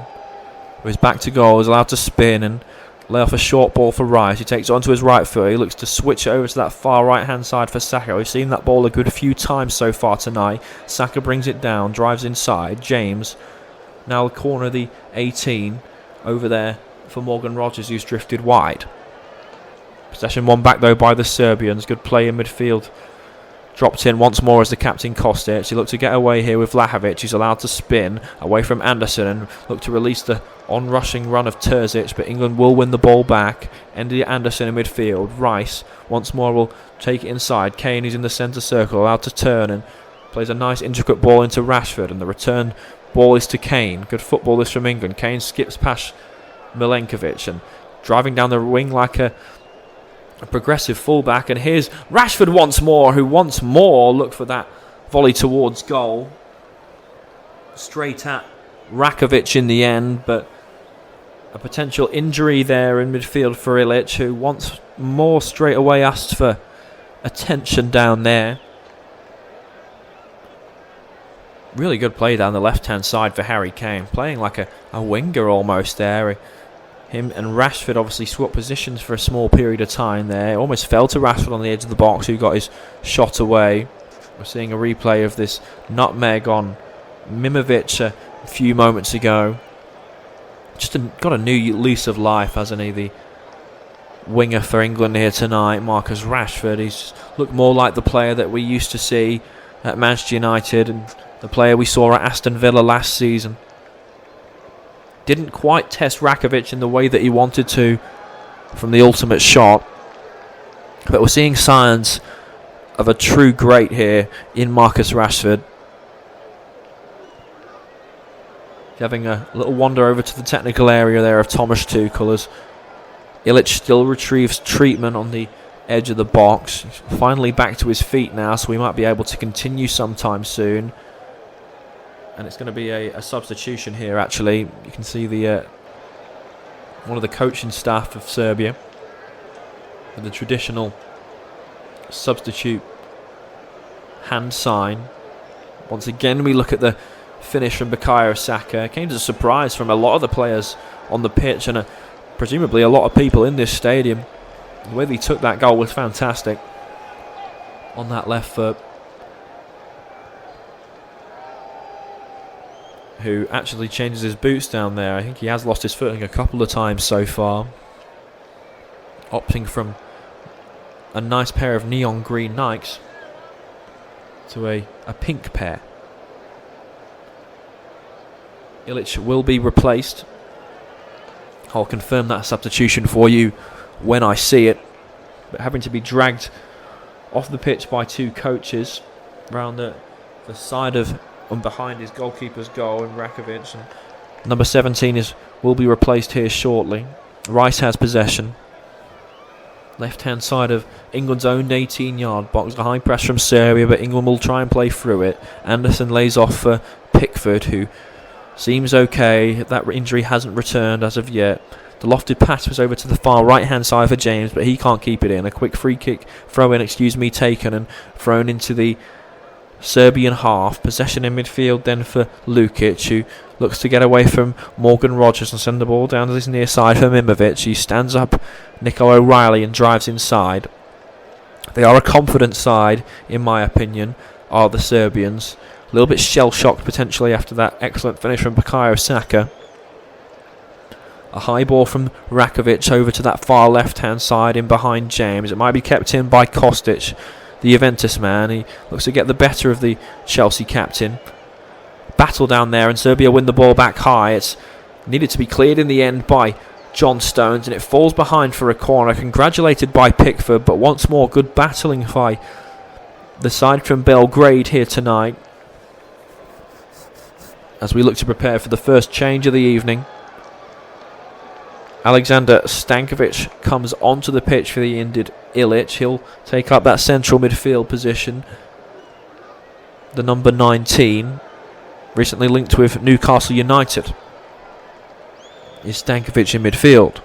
Speaker 3: with his back to goal, is allowed to spin and lay off a short ball for Rice. He takes it onto his right foot. He looks to switch it over to that far right hand side for Saka. We've seen that ball a good few times so far tonight. Saka brings it down, drives inside. James, now the corner of the 18, over there for Morgan Rogers, who's drifted wide. Possession won back though by the Serbians. Good play in midfield. Dropped in once more as the captain Kostic. He looked to get away here with Vlahovic. He's allowed to spin away from Anderson and look to release the on-rushing run of Terzic, but England will win the ball back. Andy Anderson in midfield. Rice once more will take it inside. Kane is in the centre circle, allowed to turn and plays a nice intricate ball into Rashford, and the return Ball is to Kane. Good football this from England. Kane skips past Milenkovic and driving down the wing like a progressive fullback. And here's Rashford once more, who once more looked for that volley towards goal. Straight at Rakovic in the end, but a potential injury there in midfield for Ilic, who once more straight away asked for attention down there. Really good play down the left-hand side for Harry Kane, playing like a winger almost there. Him and Rashford obviously swapped positions for a small period of time there. Almost fell to Rashford on the edge of the box, who got his shot away. We're seeing a replay of this nutmeg on Mimovic a few moments ago. Just got a new lease of life, hasn't he? The winger for England here tonight, Marcus Rashford. He's looked more like the player that we used to see at Manchester United and the player we saw at Aston Villa last season. Didn't quite test Rakovic in the way that he wanted to from the ultimate shot, but we're seeing signs of a true great here in Marcus Rashford. Having a little wander over to the technical area there of Thomas Tuchel as Ilic still retrieves treatment on the edge of the box. He's finally back to his feet now, so we might be able to continue sometime soon. And it's going to be a substitution here, actually. You can see the one of the coaching staff of Serbia with the traditional substitute hand sign. Once again, we look at the finish from Bukayo Saka. Came as a surprise from a lot of the players on the pitch and presumably a lot of people in this stadium. The way they took that goal was fantastic on that left foot. Who actually changes his boots down there. I think he has lost his footing a couple of times so far. Opting from a nice pair of neon green Nikes to a pink pair. Ilic will be replaced. I'll confirm that substitution for you when I see it. But having to be dragged off the pitch by two coaches around the side of and behind his goalkeeper's goal and Rakovic, and number 17 will be replaced here shortly. Rice has possession. Left hand side of England's own 18-yard box. A high press from Serbia, but England will try and play through it. Anderson lays off for Pickford, who seems okay. That injury hasn't returned as of yet. The lofted pass was over to the far right hand side for James, but he can't keep it in. A quick free kick taken and thrown into the Serbian half. Possession in midfield then for Lukic, who looks to get away from Morgan Rogers and send the ball down to his near side for Mimovic. He stands up Nico O'Reilly and drives inside. They are a confident side, in my opinion, are the Serbians. A little bit shell-shocked potentially after that excellent finish from Bukayo Saka. A high ball from Rakovic over to that far left-hand side in behind James. It might be kept in by Kostic, the Juventus man. He looks to get the better of the Chelsea captain. Battle down there and Serbia win the ball back high. It's needed to be cleared in the end by John Stones and it falls behind for a corner. Congratulated by Pickford, but once more good battling by the side from Belgrade here tonight. As we look to prepare for the first change of the evening. Alexander Stankovic comes onto the pitch for the injured Ilic. He'll take up that central midfield position. The number 19, recently linked with Newcastle United, is Stankovic in midfield.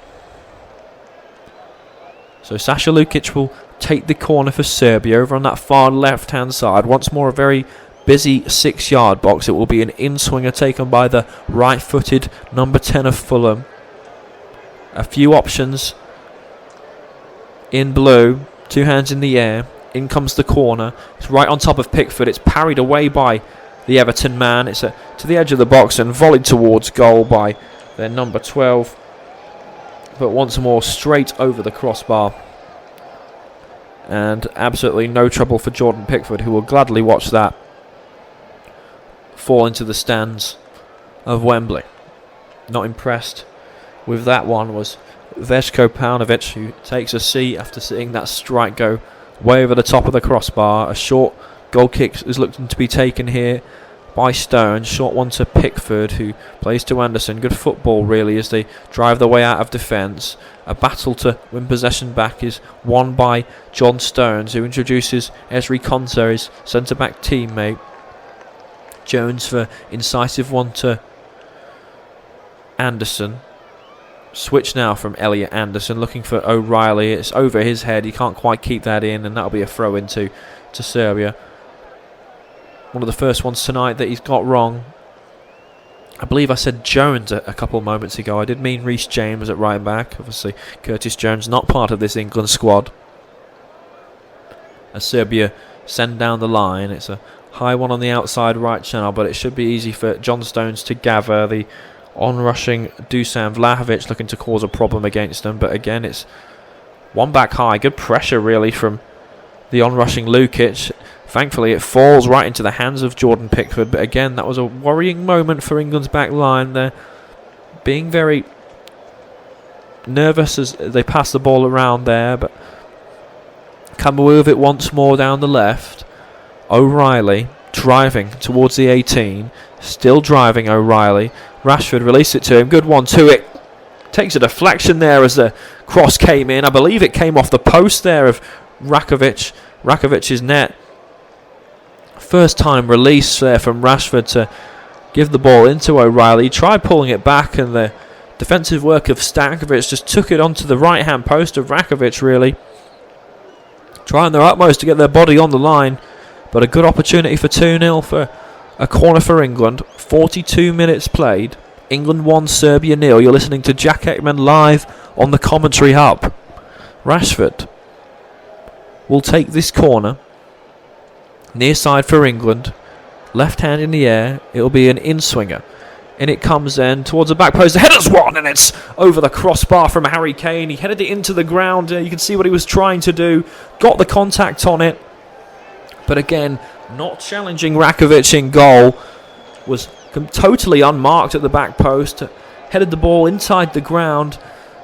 Speaker 3: So Sasha Lukic will take the corner for Serbia over on that far left-hand side. Once more a very busy 6-yard box. It will be an in-swinger taken by the right-footed number 10 of Fulham. A few options in blue, two hands in the air. In comes the corner. It's right on top of Pickford. It's parried away by the Everton man. It's to the edge of the box and volleyed towards goal by their number 12. But once more straight over the crossbar. And absolutely no trouble for Jordan Pickford, who will gladly watch that fall into the stands of Wembley. Not impressed with that one was Veljko Paunovic, who takes a seat after seeing that strike go way over the top of the crossbar. A short goal kick is looking to be taken here by Stones. Short one to Pickford, who plays to Anderson. Good football, really, as they drive their way out of defence. A battle to win possession back is won by John Stones, who introduces Ezri Konsa, his centre-back teammate. Jones for incisive one to Anderson. Switch now from Elliot Anderson, looking for O'Reilly. It's over his head. He can't quite keep that in, and that'll be a throw into Serbia. One of the first ones tonight that he's got wrong. I believe I said Jones a couple of moments ago. I did mean Reece James at right back. Obviously, Curtis Jones not part of this England squad. As Serbia send down the line, it's a high one on the outside right channel, but it should be easy for John Stones to gather. The on-rushing Dusan Vlahovic looking to cause a problem against them, but again, it's one back high. Good pressure, really, from the on-rushing Lukic. Thankfully, it falls right into the hands of Jordan Pickford, but again, that was a worrying moment for England's back line. They're being very nervous as they pass the ball around there, but can move it once more down the left. O'Reilly driving towards the 18, still driving O'Reilly. Rashford released it to him, good one to it. Takes a deflection there as the cross came in. I believe it came off the post there of Rakovic's net. First time release there from Rashford to give the ball into O'Reilly. He tried pulling it back, and the defensive work of Stankovic just took it onto the right hand post of Rakovic, really. Trying their utmost to get their body on the line, but a good opportunity for 2-0 for a corner for England. 42 minutes played. England 1, Serbia 0. You're listening to Jack Eckman live on the commentary hub. Rashford will take this corner. Near side for England. Left hand in the air. It'll be an in-swinger. And it comes then towards the back post. The header's one, and it's over the crossbar from Harry Kane. He headed it into the ground. You can see what he was trying to do. Got the contact on it. But again, not challenging Rakovic in goal. Was totally unmarked at the back post. Headed the ball inside the ground.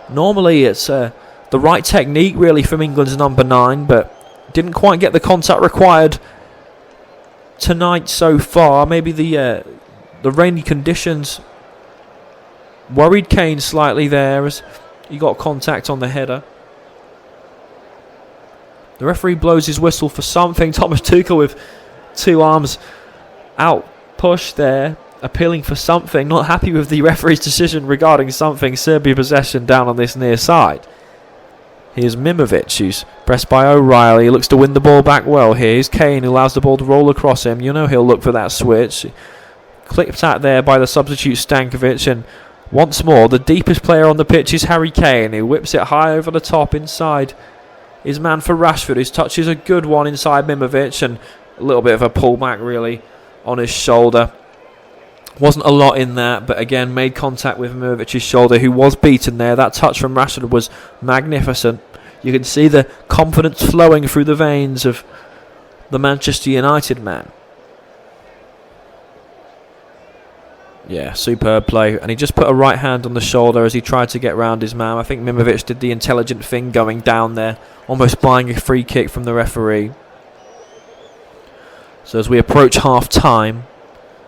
Speaker 3: Normally it's the right technique really from England's number 9, but didn't quite get the contact required tonight so far. Maybe the rainy conditions worried Kane slightly there as he got contact on the header. The referee blows his whistle for something. Thomas Tuchel with 2 arms out push there, appealing for something. Not happy with the referee's decision regarding something. Serbia possession down on this near side. Here's Mimovic, who's pressed by O'Reilly. He looks to win the ball back well. Here's Kane, who allows the ball to roll across him. You know he'll look for that switch. Clipped out there by the substitute Stankovic, and once more the deepest player on the pitch is Harry Kane, who whips it high over the top inside his man for Rashford, whose touch is a good one inside Mimovic, and a little bit of a pullback really on his shoulder. Wasn't a lot in that, but again made contact with Mimovic's shoulder, who was beaten there. That touch from Rashford was magnificent. You can see the confidence flowing through the veins of the Manchester United man. Yeah, superb play. And he just put a right hand on the shoulder as he tried to get round his man. I think Mimovic did the intelligent thing going down there, almost buying a free kick from the referee. So as we approach half-time,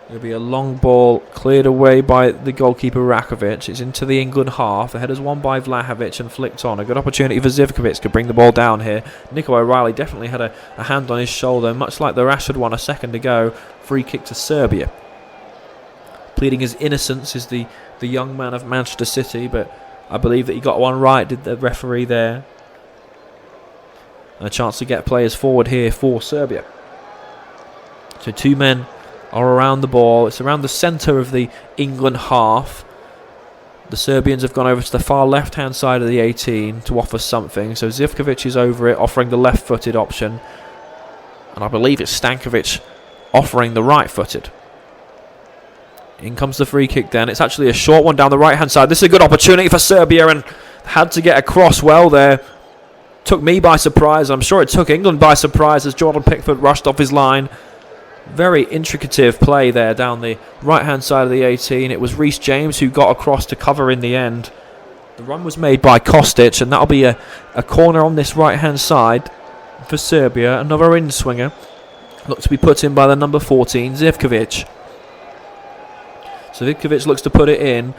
Speaker 3: it'll be a long ball cleared away by the goalkeeper Rakovic. It's into the England half. The header's won by Vlahovic and flicked on. A good opportunity for Zivkovic to bring the ball down here. Nico O'Reilly definitely had a hand on his shoulder, much like the Rashford one a second ago. Free kick to Serbia. Pleading his innocence is the young man of Manchester City, but I believe that he got one right, did the referee there. And a chance to get players forward here for Serbia. So 2 men are around the ball. It's around the centre of the England half. The Serbians have gone over to the far left-hand side of the 18 to offer something. So Zivkovic is over it, offering the left-footed option. And I believe it's Stankovic offering the right-footed. In comes the free kick then. It's actually a short one down the right-hand side. This is a good opportunity for Serbia, and had to get across well there. Took me by surprise. I'm sure it took England by surprise as Jordan Pickford rushed off his line. Very intricative play there down the right-hand side of the 18. It was Reece James who got across to cover in the end. The run was made by Kostic, and that'll be a corner on this right-hand side for Serbia. Another in-swinger. Looked to be put in by the number 14, Zivkovic. Savikovic looks to put it in.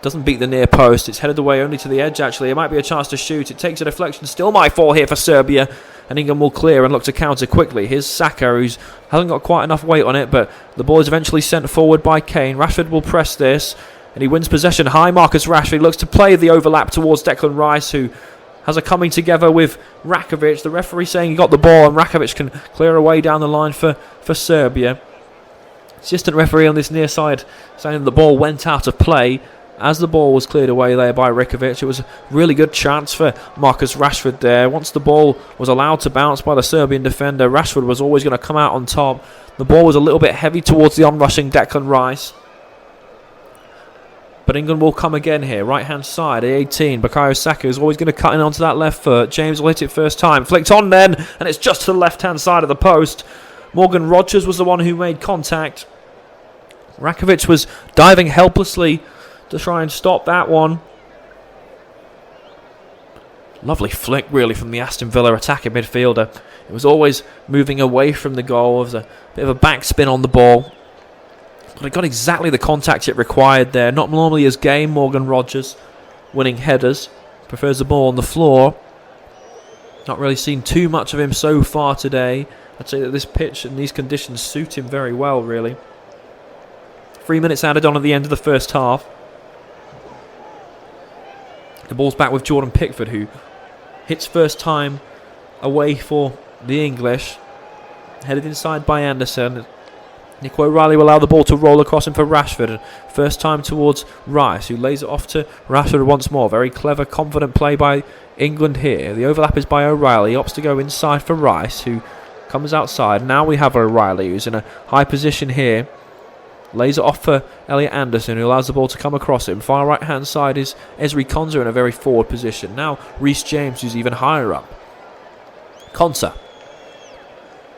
Speaker 3: Doesn't beat the near post. It's headed away only to the edge, actually. It might be a chance to shoot. It takes a deflection. Still might fall here for Serbia. And England will clear and look to counter quickly. Here's Saka, who hasn't got quite enough weight on it, but the ball is eventually sent forward by Kane. Rashford will press this, and he wins possession high. Marcus Rashford looks to play the overlap towards Declan Rice, who has a coming together with Rakovic. The referee saying he got the ball, and Rakovic can clear away down the line for Serbia. Assistant referee on this near side saying the ball went out of play. As the ball was cleared away there by Rikovic, it was a really good chance for Marcus Rashford there. Once the ball was allowed to bounce by the Serbian defender, Rashford was always going to come out on top. The ball was a little bit heavy towards the onrushing Declan Rice. But England will come again here. Right hand side, 18. Bukayo Saka is always going to cut in onto that left foot. James will hit it first time. Flicked on then, and it's just to the left hand side of the post. Morgan Rogers was the one who made contact. Rakovic was diving helplessly to try and stop that one. Lovely flick, really, from the Aston Villa attacking midfielder. It was always moving away from the goal. It was a bit of a backspin on the ball. But it got exactly the contact it required there. Not normally his game, Morgan Rogers, winning headers. Prefers the ball on the floor. Not really seen too much of him so far today. I'd say that this pitch and these conditions suit him very well, really. 3 minutes added on at the end of the first half. The ball's back with Jordan Pickford, who hits first time away for the English. Headed inside by Anderson. Nico O'Reilly will allow the ball to roll across him for Rashford. First time towards Rice, who lays it off to Rashford once more. Very clever, confident play by England here. The overlap is by O'Reilly. He opts to go inside for Rice, who comes outside. Now we have O'Reilly, who's in a high position here. Lays it off for Elliot Anderson, who allows the ball to come across him. Far right hand side is Ezri Konsa in a very forward position. Now Reece James, who's even higher up. Konsa.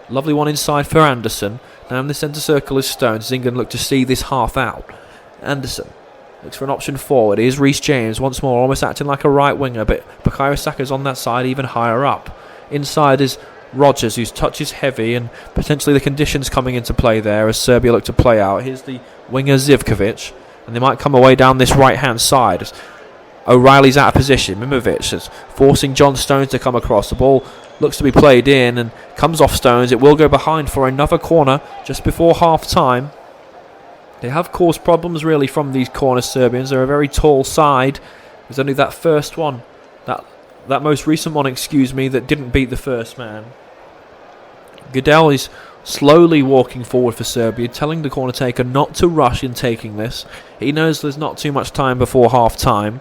Speaker 3: Lovely one inside for Anderson. Now in the centre circle is Stones, as England look to see this half out. Anderson looks for an option forward. Here's Reece James once more, almost acting like a right winger, but Bukayo Saka's on that side, even higher up. Inside is Rogers, whose touch is heavy, and potentially the conditions coming into play there as Serbia look to play out. Here's the winger Zivkovic, and they might come away down this right hand side as O'Reilly's out of position. Mimovic is forcing John Stones to come across. The ball looks to be played in and comes off Stones. It will go behind for another corner just before half time. They have caused problems really from these corner Serbians. They're a very tall side. There's only that first one, that most recent one, that didn't beat the first man. Goodell is slowly walking forward for Serbia, telling the corner taker not to rush in taking this. He knows there's not too much time before half time.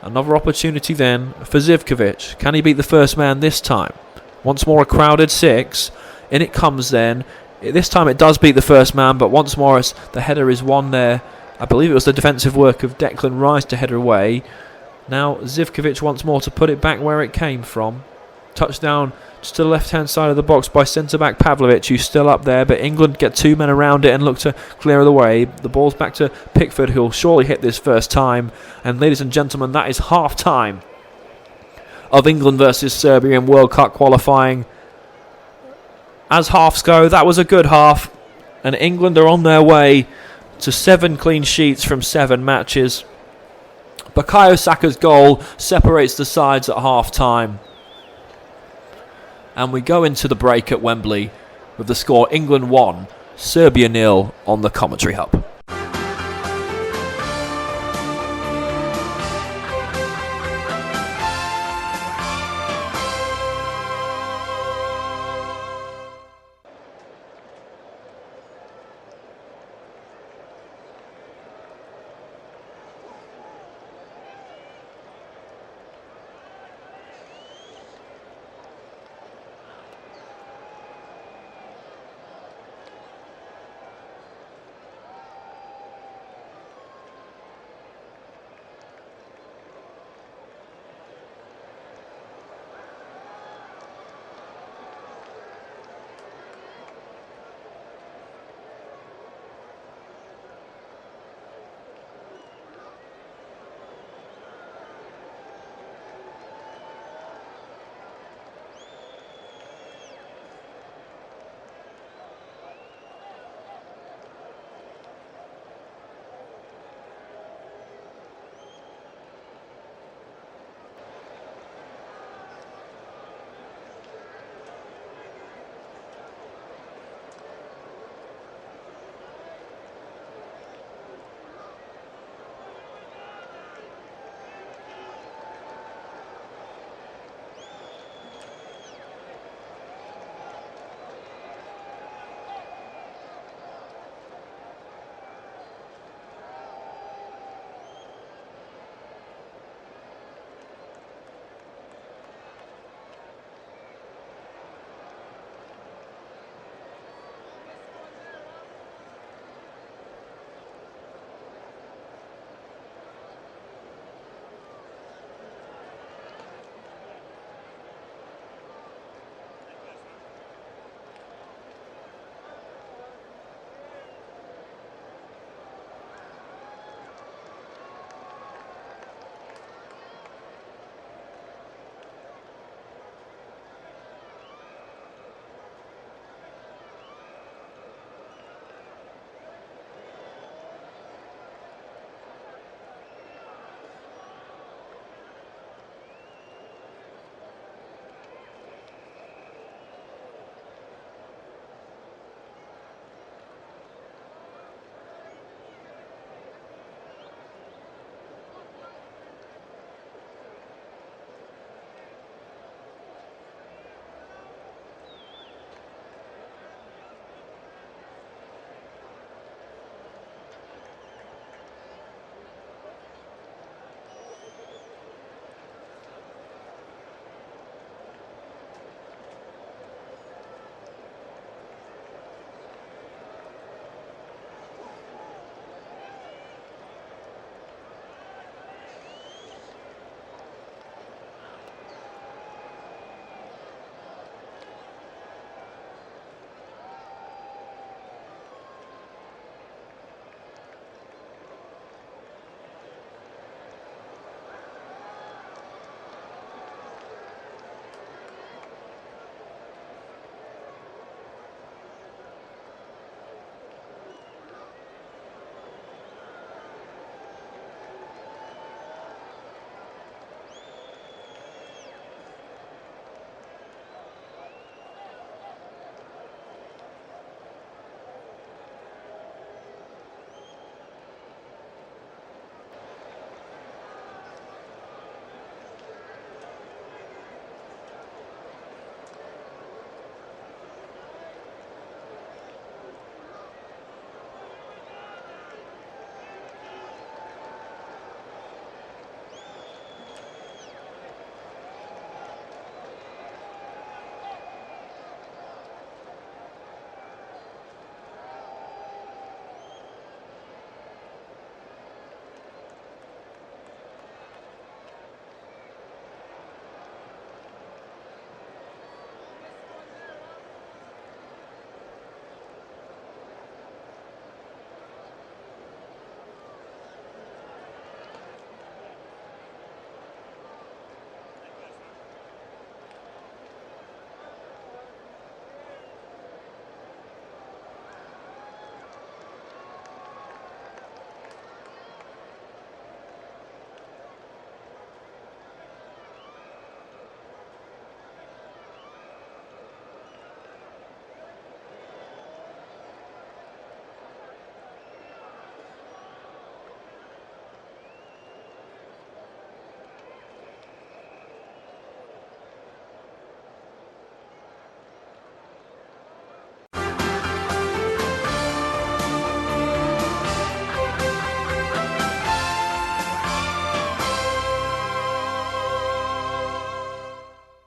Speaker 3: Another opportunity then for Zivkovic. Can he beat the first man this time? Once more a crowded 6. In it comes then. This time it does beat the first man, but once more the header is won there. I believe it was the defensive work of Declan Rice to head away. Now Zivkovic once more to put it back where it came from. Touchdown just to the left-hand side of the box by centre-back Pavlovic, who's still up there, but England get 2 men around it and look to clear the way. The ball's back to Pickford, who'll surely hit this first time. And ladies and gentlemen, that is half-time of England versus Serbia in World Cup qualifying. As halves go, that was a good half, and England are on their way to 7 clean sheets from 7 matches. Bukayo Saka's goal separates the sides at half-time. And we go into the break at Wembley with the score England 1, Serbia 0 on the commentary hub.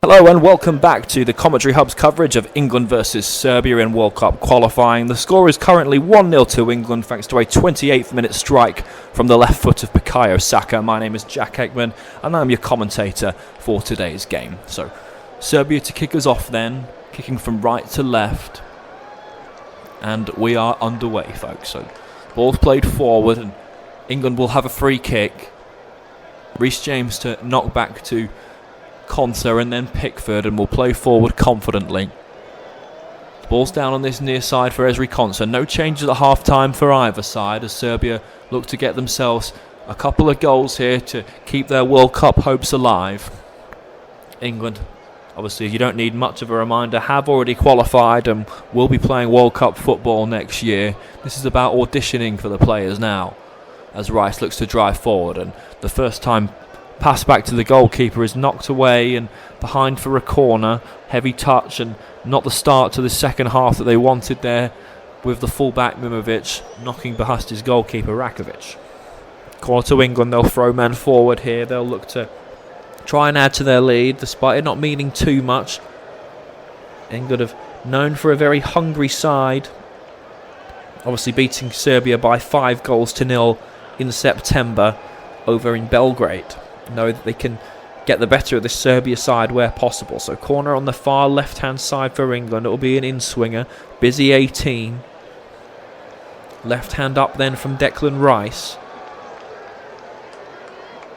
Speaker 6: Hello and welcome back to the Commentary Hub's coverage of England versus Serbia in World Cup qualifying. The score is currently 1-0 to England thanks to a 28th minute strike from the left foot of Bukayo Saka. My name is Jack Eckman and I'm your commentator for today's game. So Serbia to kick us off then, kicking from right to left. And we are underway, folks. So ball's played forward and England will have a free kick. Reece James to knock back to Konsa and then Pickford, and will play forward confidently. Ball's down on this near side for Ezri Konsa. No changes at half time for either side as Serbia look to get themselves a couple of goals here to keep their World Cup hopes alive. England, obviously you don't need much of a reminder, have already qualified and will be playing World Cup football next year. This is about auditioning for the players now as Rice looks to drive forward, and the first time pass back to the goalkeeper is knocked away and behind for a corner. Heavy touch and not the start to the second half that they wanted there, with the fullback Mimovic knocking past his goalkeeper Rakovic. Corner to England, they'll throw men forward here. They'll look to try and add to their lead despite it not meaning too much. England have known for a very hungry side, obviously beating Serbia by 5-0 in September over in Belgrade. Know that they can get the better of this Serbia side where possible. So corner on the far left hand side for England. It will be an in-swinger. Busy 18. Left hand up then from Declan Rice.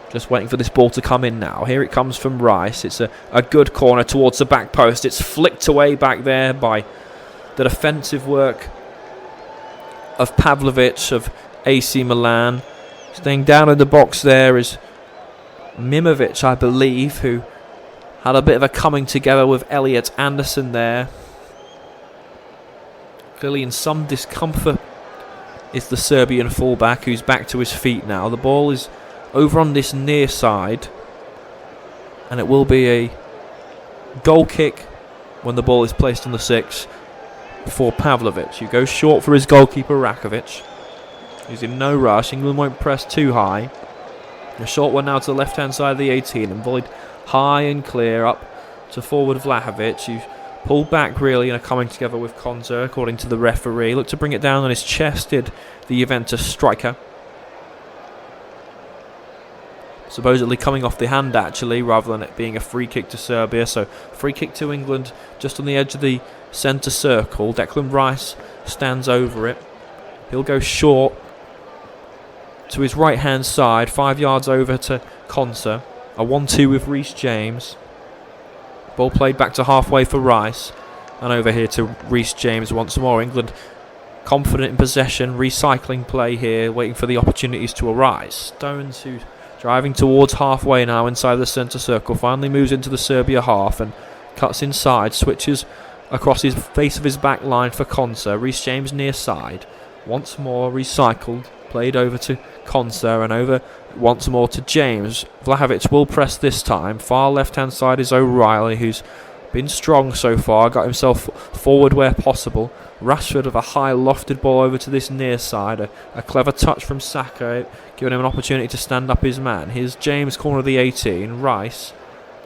Speaker 6: Just waiting for this ball to come in now. Here it comes from Rice. It's a good corner towards the back post. It's flicked away back there by the defensive work of Pavlovic of AC Milan. Staying down in the box there is Mimovic, I believe, who had a bit of a coming together with Elliot Anderson there. Clearly in some discomfort is the Serbian fullback, who's back to his feet now. The ball is over on this near side, and it will be a goal kick when the ball is placed on the 6 for Pavlovic, who goes short for his goalkeeper Rakovic. He's in no rush. England won't press too high. A short one now to the left-hand side of the 18 and volleyed high and clear up to forward Vlahovic, who's pulled back really and are coming together with Konsa, according to the referee. Looked to bring it down on his chest, did the Juventus striker. Supposedly coming off the hand, actually, rather than it being a free kick to Serbia. So free kick to England just on the edge of the centre circle. Declan Rice stands over it. He'll go short to his right hand side, 5 yards over to Konsa. A 1-2 with Reece James. Ball played back to halfway for Rice, and over here to Reece James once more. England confident in possession, recycling play here, waiting for the opportunities to arise. Stones, who's driving towards halfway now inside the centre circle, finally moves into the Serbia half and cuts inside, switches across his face of his back line for Konsa. Reece James near side, once more recycled, played over to Konsa and over once more to James. Vlahovic will press this time. Far left-hand side is O'Reilly, who's been strong so far, got himself forward where possible. Rashford of a high lofted ball over to this near side. A clever touch from Saka, giving him an opportunity to stand up his man. Here's James, corner of the 18. Rice,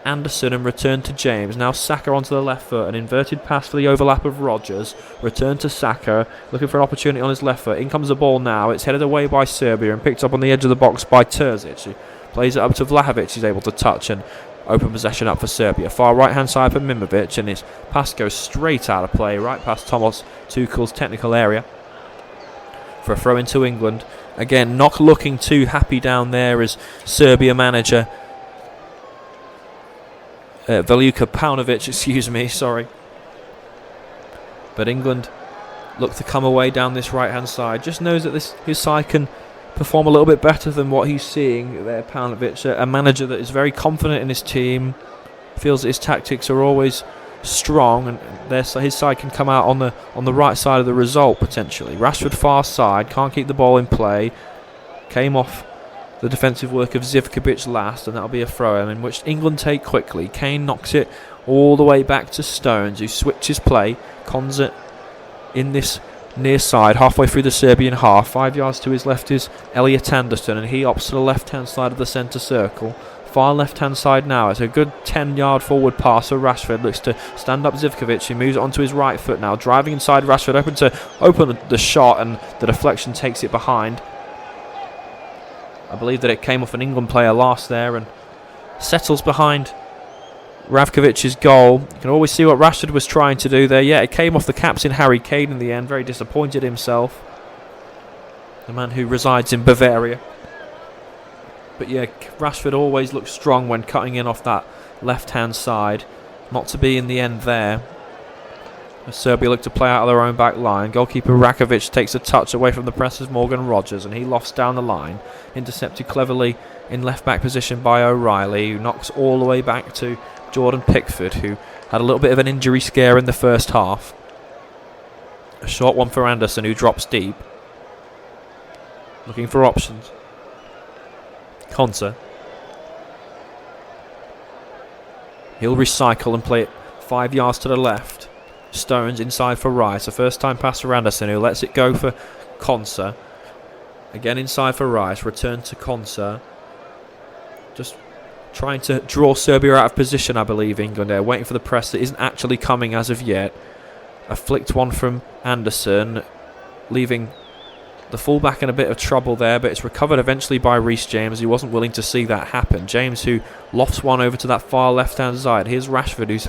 Speaker 6: Anderson, and return to James. Now Saka onto the left foot. An inverted pass for the overlap of Rodgers. Return to Saka, looking for an opportunity on his left foot. In comes the ball now. It's headed away by Serbia and picked up on the edge of the box by Terzic, who plays it up to Vlahovic. He's able to touch and open possession up for Serbia. Far right hand side for Mimovic, and his pass goes straight out of play, right past Tomas Tuchel's technical area for a throw into England. Again, not looking too happy down there as Serbia manager Veluka Paunovic, but England look to come away down this right hand side. Just knows that his side can perform a little bit better than what he's seeing there. Paunovic, a manager that is very confident in his team, feels that his tactics are always strong, and his side can come out on the right side of the result potentially. Rashford far side, can't keep the ball in play, came off the defensive work of Zivkovic last, and that'll be a throw in which England take quickly. Kane knocks it all the way back to Stones, who switches play. Konsa in this near side, halfway through the Serbian half. 5 yards to his left is Elliot Anderson, and he opts to the left hand side of the centre circle.
Speaker 3: far left-hand side now. It's a good 10-yard forward pass for Rashford. Looks to stand up Zivkovic. He moves it onto his right foot now. Driving inside Rashford. Open the shot, and the deflection takes it behind. I believe that it came off an England player last there and settles behind Ravkovic's goal. You can always see what Rashford was trying to do there. Yeah, it came off the captain Harry Kane in the end. Very disappointed himself. The man who resides in Bavaria. But yeah, Rashford always looks strong when cutting in off that left-hand side. Not to be in the end there. As Serbia look to play out of their own back line. Goalkeeper Rakovic takes a touch away from the press of Morgan Rogers, and he lofts down the line. Intercepted cleverly in left-back position by O'Reilly, who knocks all the way back to Jordan Pickford, who had a little bit of an injury scare in the first half. A short one for Anderson, who drops deep. Looking for options. Konsa. He'll recycle and play it 5 yards to the left. Stones inside for Rice. A first time pass for Anderson, who lets it go for Konsa. Again inside for Rice. Return to Konsa. Just trying to draw Serbia out of position, I believe, England there. Waiting for the press that isn't actually coming as of yet. A flicked one from Anderson, leaving the fullback in a bit of trouble there, but it's recovered eventually by Reece James. He wasn't willing to see that happen. James, who lofts one over to that far left-hand side. Here's Rashford, who's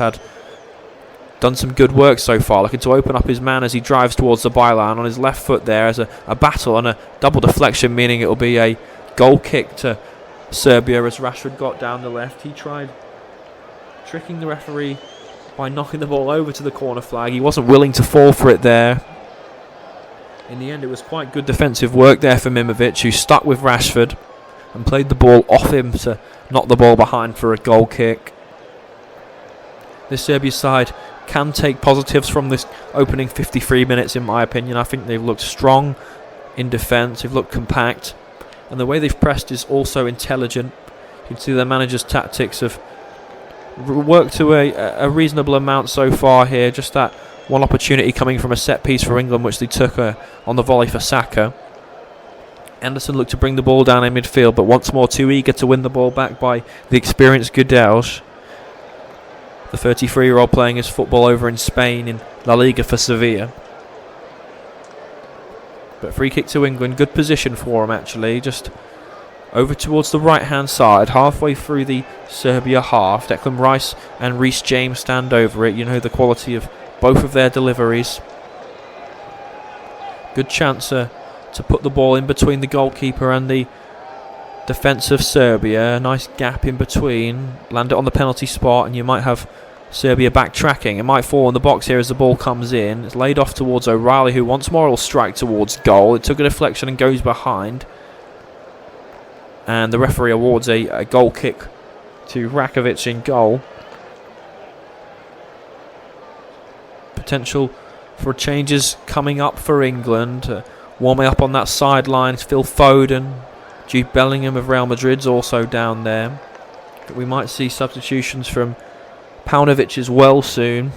Speaker 3: done some good work so far, looking to open up his man as he drives towards the byline. On his left foot there is a battle and a double deflection, meaning it will be a goal kick to Serbia as Rashford got down the left. He tried tricking the referee by knocking the ball over to the corner flag. He wasn't willing to fall for it there. In the end, it was quite good defensive work there for Mimovic, who stuck with Rashford and played the ball off him to knock the ball behind for a goal kick. This Serbia side can take positives from this opening 53 minutes, in my opinion. I think they've looked strong in defence, they've looked compact, and the way they've pressed is also intelligent. You can see their manager's tactics have worked to a reasonable amount so far here. Just that one opportunity coming from a set piece for England, which they took on the volley for Saka. Anderson looked to bring the ball down in midfield, but once more too eager to win the ball back by the experienced Gudelj. The 33-year-old playing his football over in Spain in La Liga for Sevilla. But free kick to England, good position for him actually, just over towards the right-hand side, halfway through the Serbia half. Declan Rice and Reece James stand over it. You know the quality of both of their deliveries. Good chance to put the ball in between the goalkeeper and the defence of Serbia. Nice gap in between. Land it on the penalty spot and you might have Serbia backtracking. It might fall in the box here as the ball comes in. It's laid off towards O'Reilly, who once more will strike towards goal. It took a deflection and goes behind. And the referee awards a goal kick to Rakovic in goal. Potential for changes coming up for England. Warming up on that sideline is Phil Foden. Jude Bellingham of Real Madrid's also down there. But we might see substitutions from Paunovic as well soon,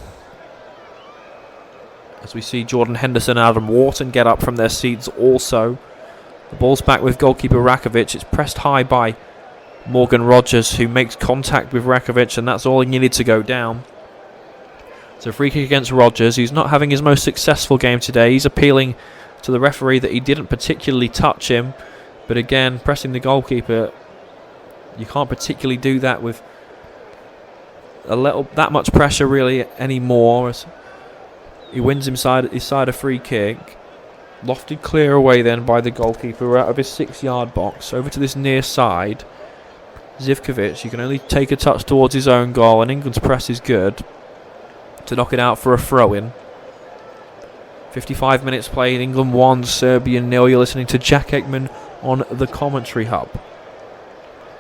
Speaker 3: as we see Jordan Henderson and Adam Wharton get up from their seats also. The ball's back with goalkeeper Rakovic. It's pressed high by Morgan Rogers, who makes contact with Rakovic, and that's all he needed to go down. It's a free kick against Rogers, who's not having his most successful game today. He's appealing to the referee that he didn't particularly touch him, but again, pressing the goalkeeper, you can't particularly do that with that much pressure really anymore. As he wins his side a free kick. Lofted clear away then by the goalkeeper out of his 6-yard box over to this near side. Zivkovic, you can only take a touch towards his own goal, and England's press is good to knock it out for a throw-in. 55 minutes played, England 1, Serbia 0. You're listening to Jack Eckman on the commentary hub.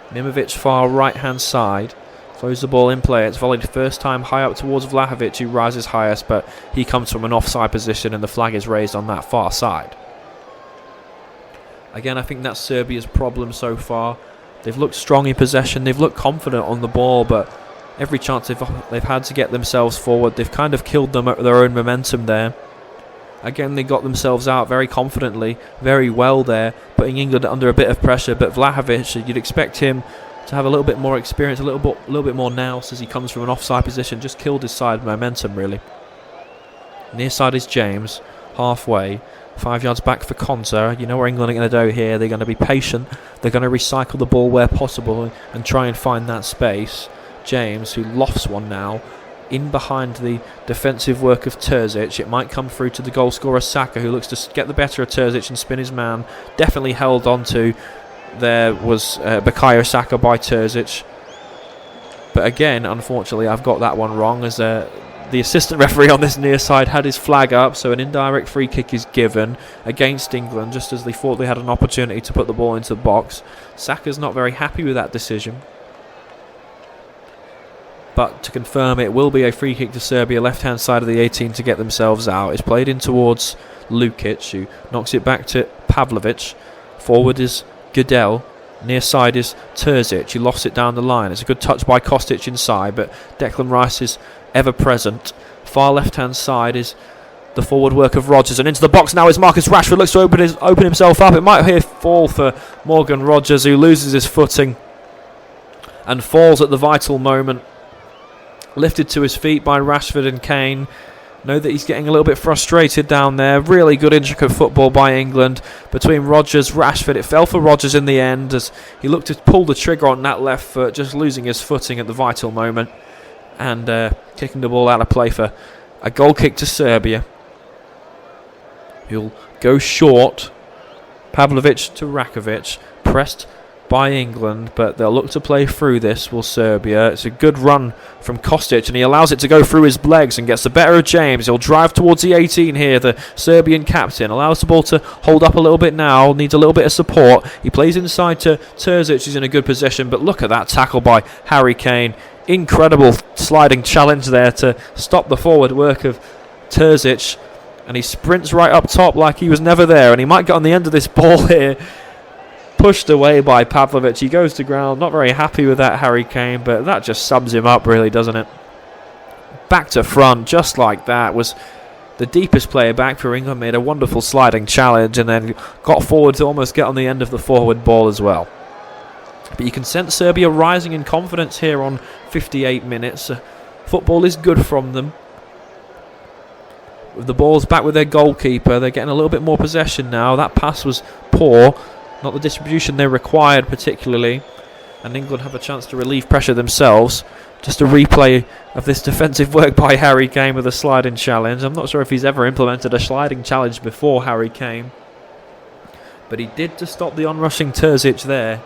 Speaker 3: Mimovic far right-hand side. Throws the ball in play. It's volleyed first time high up towards Vlahovic, who rises highest, but he comes from an offside position and the flag is raised on that far side. Again, I think that's Serbia's problem so far. They've looked strong in possession, they've looked confident on the ball, but every chance they've had to get themselves forward, they've kind of killed their own momentum there. Again, they got themselves out very confidently, very well there, putting England under a bit of pressure, but Vlahovic, you'd expect him to have a little bit more experience, a little bit more nous as he comes from an offside position. Just killed his side momentum, really. Near side is James, halfway. 5 yards back for Konsa. You know where England are going to do here. They're going to be patient. They're going to recycle the ball where possible and try and find that space. James, who lofts one now, in behind the defensive work of Terzic. It might come through to the goal scorer Saka, who looks to get the better of Terzic and spin his man. Definitely held on to. There was Bukayo Saka by Terzic. But again, unfortunately, I've got that one wrong, as the assistant referee on this near side had his flag up, so an indirect free kick is given against England, just as they thought they had an opportunity to put the ball into the box. Saka's not very happy with that decision. But to confirm, it will be a free kick to Serbia, left-hand side of the 18 to get themselves out. It's played in towards Lukic, who knocks it back to Pavlovic. Forward is Goodell. Near side is Terzic. He lost it down the line. It's a good touch by Kostic inside, but Declan Rice is ever present. Far left-hand side is the forward work of Rodgers, and into the box now is Marcus Rashford. Looks to open himself up. It might here fall for Morgan Rodgers, who loses his footing and falls at the vital moment. Lifted to his feet by Rashford and Kane. Know that he's getting a little bit frustrated down there. Really good intricate football by England between Rodgers, Rashford. It fell for Rodgers in the end as he looked to pull the trigger on that left foot, just losing his footing at the vital moment and kicking the ball out of play for a goal kick to Serbia. He'll go short. Pavlovic to Rakovic, pressed by England, but they'll look to play through this, will Serbia. It's a good run from Kostic, and he allows it to go through his legs and gets the better of James. He'll drive towards the 18 here, the Serbian captain. Allows the ball to hold up a little bit now, needs a little bit of support. He plays inside to Terzic, who's in a good position, but look at that tackle by Harry Kane. Incredible sliding challenge there to stop the forward work of Terzic, and he sprints right up top like he was never there, and he might get on the end of this ball here. Pushed away by Pavlovic. He goes to ground. Not very happy with that, Harry Kane, but that just sums him up, really, doesn't it? Back to front, just like that. Was the deepest player back for England. Made a wonderful sliding challenge and then got forward to almost get on the end of the forward ball as well. But you can sense Serbia rising in confidence here on 58 minutes. Football is good from them. With the ball's back with their goalkeeper, they're getting a little bit more possession now. That pass was poor. Not the distribution they required particularly, and England have a chance to relieve pressure themselves. Just a replay of this defensive work by Harry Kane with a sliding challenge. I'm not sure if he's ever implemented a sliding challenge before, Harry Kane, but he did to stop the onrushing Terzic there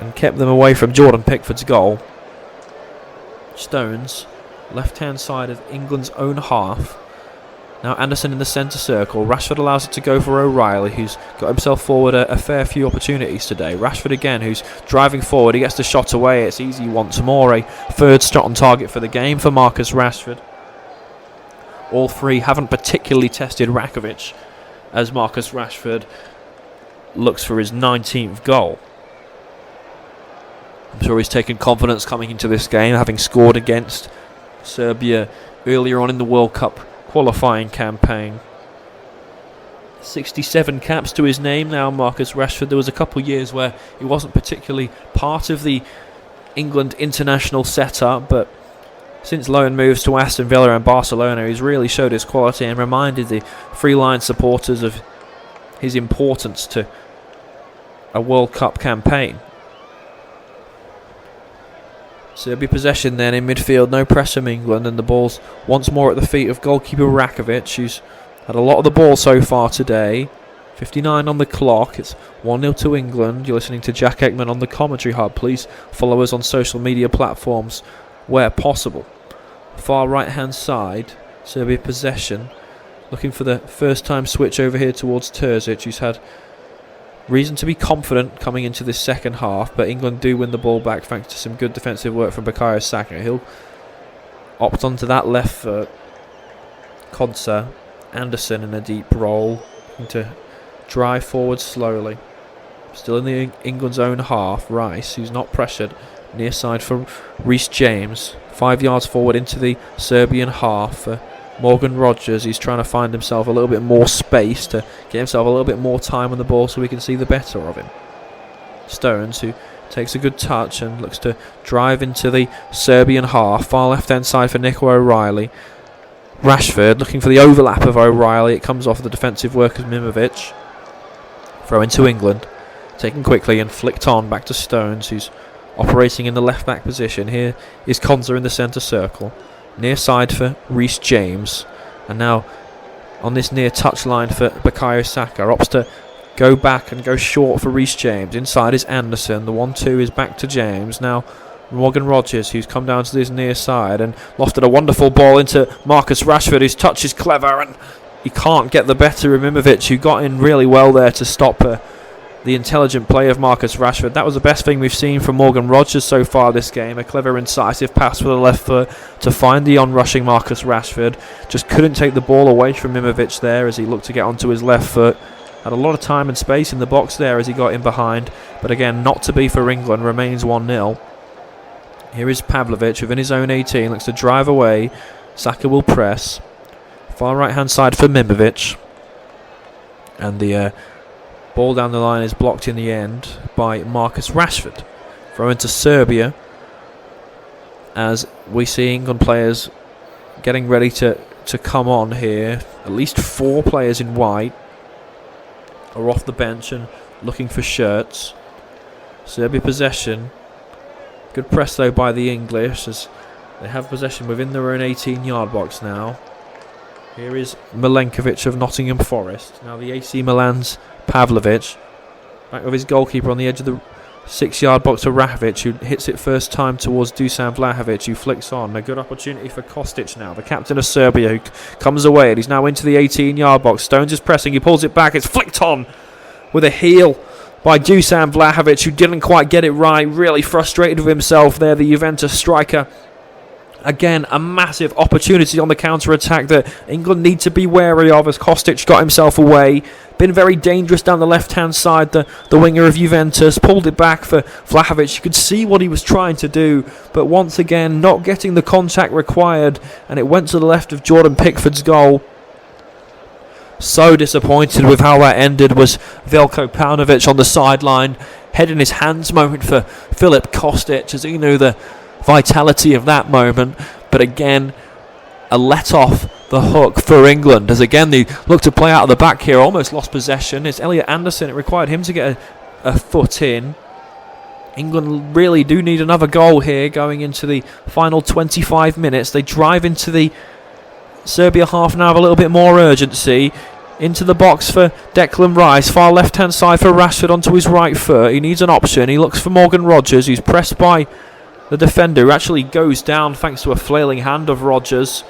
Speaker 3: and kept them away from Jordan Pickford's goal. Stones, left-hand side of England's own half. Now Anderson in the centre circle. Rashford allows it to go for O'Reilly, who's got himself forward a fair few opportunities today. Rashford again, who's driving forward. He gets the shot away. It's easy once more. A third shot on target for the game for Marcus Rashford. All three haven't particularly tested Rakovic, as Marcus Rashford looks for his 19th goal. I'm sure he's taken confidence coming into this game, having scored against Serbia earlier on in the World Cup Qualifying campaign. 67 caps to his name now, Marcus Rashford. There was a couple of years where he wasn't particularly part of the England international setup, but since loan moves to Aston Villa and Barcelona, he's really showed his quality and reminded the Free Line supporters of his importance to a World Cup campaign. Serbia possession then in midfield, no press from England, and the ball's once more at the feet of goalkeeper Rakovic, who's had a lot of the ball so far today. 59 on the clock, it's 1-0 to England. You're listening to Jack Eckman on the Commentary Hub. Please follow us on social media platforms where possible. Far right hand side, Serbia possession, looking for the first time switch over here towards Terzic, who's had reason to be confident coming into this second half, but England do win the ball back thanks to some good defensive work from Bukayo Saka. He'll opt onto that left foot. Konsa, Anderson in a deep roll, looking to drive forward slowly. Still in the England's own half, Rice, who's not pressured, near side for Reece James. 5 yards forward into the Serbian half. Morgan Rodgers, he's trying to find himself a little bit more space to get himself a little bit more time on the ball so we can see the better of him. Stones, who takes a good touch and looks to drive into the Serbian half. Far left-hand side for Nico O'Reilly. Rashford looking for the overlap of O'Reilly. It comes off the defensive work of Mimovic. Throw into England. Taken quickly and flicked on back to Stones, who's operating in the left-back position. Here is Konza in the centre circle. Near side for Reece James. And now on this near touch line for Bukayo Saka. Opts to go back and go short for Reece James. Inside is Anderson. The 1-2 is back to James. Now Morgan Rogers, who's come down to this near side and lofted a wonderful ball into Marcus Rashford, whose touch is clever, and he can't get the better of Mimovic, who got in really well there to stop the intelligent play of Marcus Rashford. That was the best thing we've seen from Morgan Rogers so far this game. A clever, incisive pass with the left foot to find the on-rushing Marcus Rashford. Just couldn't take the ball away from Mimovic there as he looked to get onto his left foot. Had a lot of time and space in the box there as he got in behind. But again, not to be for England. Remains 1-0. Here is Pavlovic within his own 18. Looks to drive away. Saka will press. Far right-hand side for Mimovic. And the ball down the line is blocked in the end by Marcus Rashford. Throw into Serbia as we see England players getting ready to come on here. At least 4 players in white are off the bench and looking for shirts. Serbia possession. Good press though by the English as they have possession within their own 18-yard box now. Here is Milenkovic of Nottingham Forest. Now the AC Milan's Pavlovic. Back with his goalkeeper on the edge of the 6-yard box to Rahovic, who hits it first time towards Dusan Vlahovic, who flicks on. A good opportunity for Kostic now, the captain of Serbia, who comes away and he's now into the 18-yard box. Stones is pressing, he pulls it back, it's flicked on with a heel by Dusan Vlahovic, who didn't quite get it right. Really frustrated with himself there, the Juventus striker. Again, a massive opportunity on the counter-attack that England need to be wary of as Kostic got himself away. Been very dangerous down the left-hand side, the winger of Juventus. Pulled it back for Vlahovic. You could see what he was trying to do, but once again, not getting the contact required, and it went to the left of Jordan Pickford's goal. So disappointed with how that ended was Veljko Paunovic on the sideline. Head in his hands moment for Filip Kostic as he knew the vitality of that moment, but again a let off the hook for England as again they look to play out of the back here. Almost lost possession. It's Elliot Anderson. It required him to get a foot in. England really do need another goal here going into the final 25 minutes. They drive into the Serbia half now with a little bit more urgency. Into the box for Declan Rice. Far left hand side for Rashford onto his right foot. He needs an option. He looks for Morgan Rogers, who's pressed by the defender, who actually goes down thanks to a flailing hand of Rogers.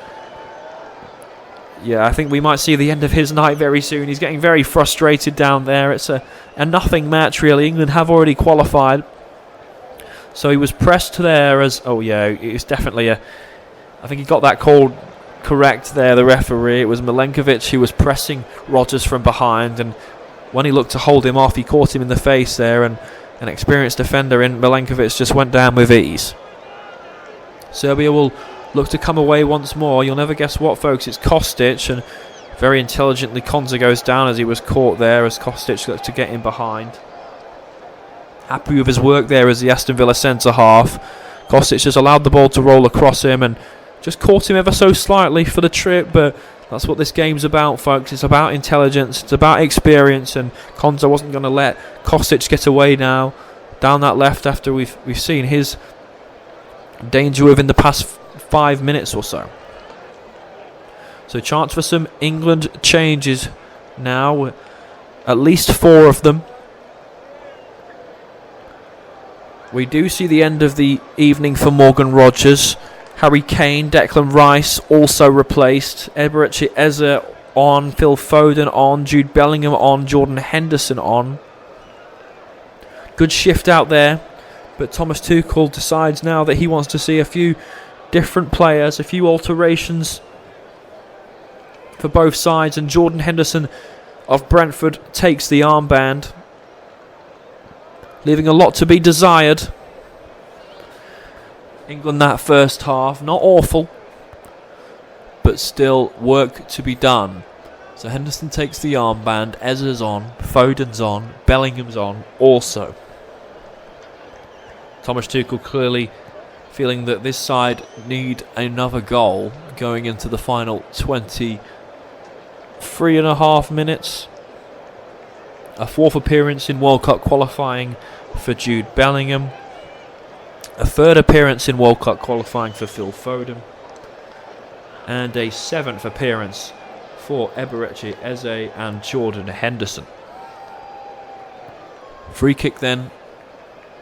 Speaker 3: Yeah, I think we might see the end of his night very soon. He's getting very frustrated down there. It's a nothing match, really. England have already qualified. So he was pressed there as... Oh, yeah, it's definitely I think he got that call correct there, the referee. It was Milenkovic who was pressing Rogers from behind, and when he looked to hold him off, he caught him in the face there, and an experienced defender in Milenkovic just went down with ease. Serbia will look to come away once more. You'll never guess what, folks. It's Kostic, and very intelligently Konza goes down as he was caught there as Kostic looks to get in behind. Happy with his work there as the Aston Villa centre-half. Kostic just allowed the ball to roll across him and just caught him ever so slightly for the trip, but that's what this game's about, folks. It's about intelligence, it's about experience, and Konza wasn't going to let Kostic get away now down that left after we've seen his danger within the past 5 minutes or so. So chance for some England changes now, at least 4 of them. We do see the end of the evening for Morgan Rogers. Harry Kane, Declan Rice also replaced. Eberechi Eze on, Phil Foden on, Jude Bellingham on, Jordan Henderson on. Good shift out there, but Thomas Tuchel decides now that he wants to see a few different players, a few alterations for both sides, and Jordan Henderson of Brentford takes the armband, leaving a lot to be desired. England that first half, not awful, but still work to be done. So Henderson takes the armband, Eze's on, Foden's on, Bellingham's on also. Thomas Tuchel clearly feeling that this side need another goal going into the final 23.5 minutes. A 4th appearance in World Cup qualifying for Jude Bellingham. A 3rd appearance in World Cup qualifying for Phil Foden. And a 7th appearance for Eberechi Eze and Jordan Henderson. Free kick then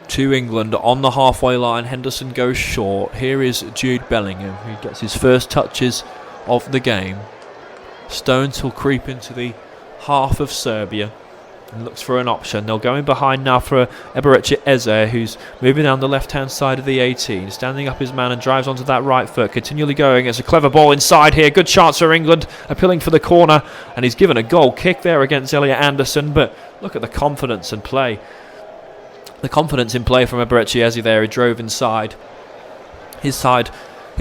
Speaker 3: to England on the halfway line. Henderson goes short. Here is Jude Bellingham, who gets his first touches of the game. Stones will creep into the half of Serbia and looks for an option. They'll go in behind now for Eberechi Eze, who's moving down the left-hand side of the 18, standing up his man and drives onto that right foot, continually going. It's a clever ball inside here. Good chance for England, appealing for the corner, and he's given a goal kick there against Elliot Anderson, but look at the confidence and play. The confidence in play from Eberechi Eze there. He drove inside. His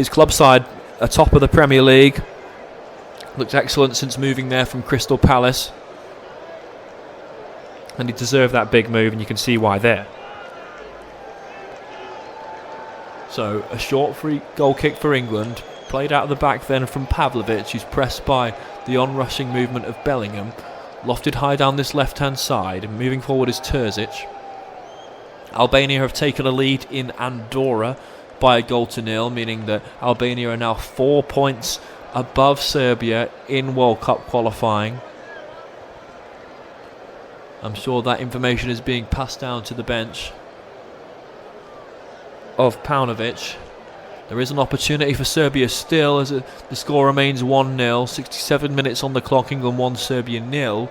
Speaker 3: club side, atop of the Premier League. Looked excellent since moving there from Crystal Palace. And he deserved that big move, and you can see why there. So, a short free goal kick for England. Played out of the back then from Pavlovic, who's pressed by the on-rushing movement of Bellingham. Lofted high down this left-hand side, and moving forward is Terzic. Albania have taken a lead in Andorra by 1-0, meaning that Albania are now 4 points above Serbia in World Cup qualifying. I'm sure that information is being passed down to the bench of Paunovic. There is an opportunity for Serbia still, as the score remains 1-0. 67 minutes on the clock, England 1, Serbia 0.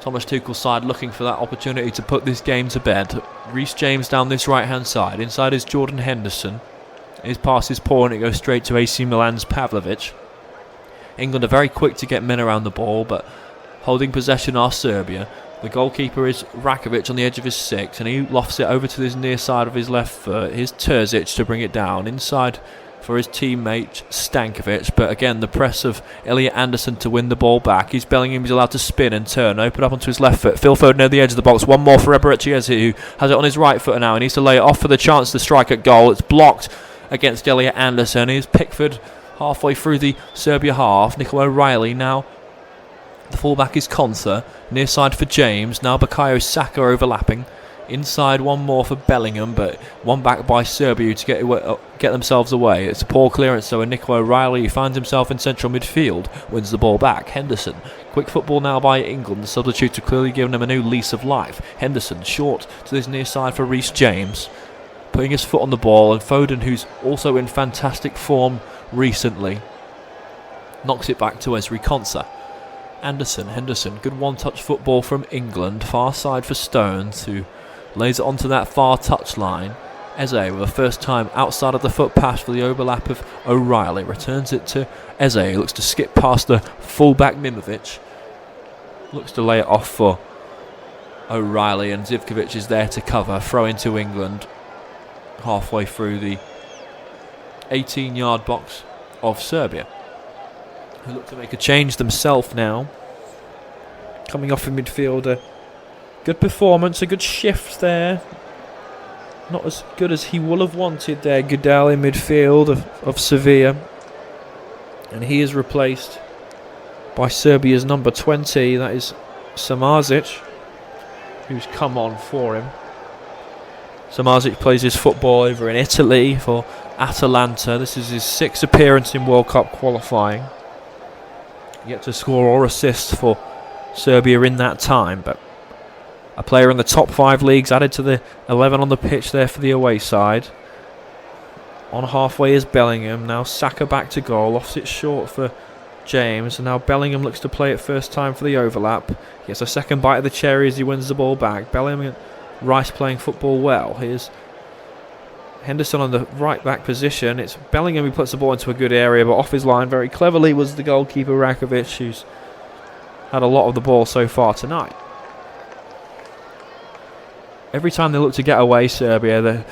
Speaker 3: Thomas Tuchel's side looking for that opportunity to put this game to bed. Reece James down this right-hand side. Inside is Jordan Henderson. His pass is poor and it goes straight to AC Milan's Pavlovic. England are very quick to get men around the ball, but holding possession are Serbia. The goalkeeper is Rakovic on the edge of his 6, and he lofts it over to his near side of his left foot. Here's Terzic to bring it down. Inside for his teammate Stankovic, but again the press of Elliot Anderson to win the ball back. He's Bellingham, he's allowed to spin and turn, open up onto his left foot. Phil Foden near the edge of the box. One more for Eberechi Eze, who has it on his right foot now. He needs to lay it off for the chance to strike at goal. It's blocked against Elliot Anderson. Here's Pickford halfway through the Serbia half. Nico O'Reilly now. The fullback is Konsa. Near side for James. Now Bukayo Saka overlapping. Inside one more for Bellingham, but one back by Serbia to get themselves away. It's a poor clearance, so Nico O'Reilly, who finds himself in central midfield, wins the ball back. Henderson. Quick football now by England. The substitutes have clearly given him a new lease of life. Henderson short to this near side for Reece James, putting his foot on the ball, and Foden, who's also in fantastic form recently, knocks it back to Ezri Konsa. Anderson, Henderson, good one-touch football from England. Far side for Stones, who lays it onto that far touchline. Eze with a first time outside of the foot pass for the overlap of O'Reilly. Returns it to Eze, who looks to skip past the fullback Mimovic. Looks to lay it off for O'Reilly, and Zivkovic is there to cover. Throw into England halfway through the 18-yard box of Serbia, who look to make a change themselves now. Coming off in midfield, a good performance, a good shift there. Not as good as he will have wanted there. Goodell in midfield of Sevilla. And he is replaced by Serbia's number 20. That is Samazic, who's come on for him. Samazic plays his football over in Italy for Atalanta. This is his 6th appearance in World Cup qualifying. Yet to score or assist for Serbia in that time, but a player in the top 5 leagues added to the 11 on the pitch there for the away side. On halfway is Bellingham. Now Saka back to goal. Offs it short for James. And now Bellingham looks to play it first time for the overlap. He gets a second bite of the cherry as he wins the ball back. Bellingham and Rice playing football well. Here's Henderson on the right back position. It's Bellingham who puts the ball into a good area, but off his line very cleverly was the goalkeeper Rakovic, who's had a lot of the ball so far tonight. Every time they look to get away, Serbia, the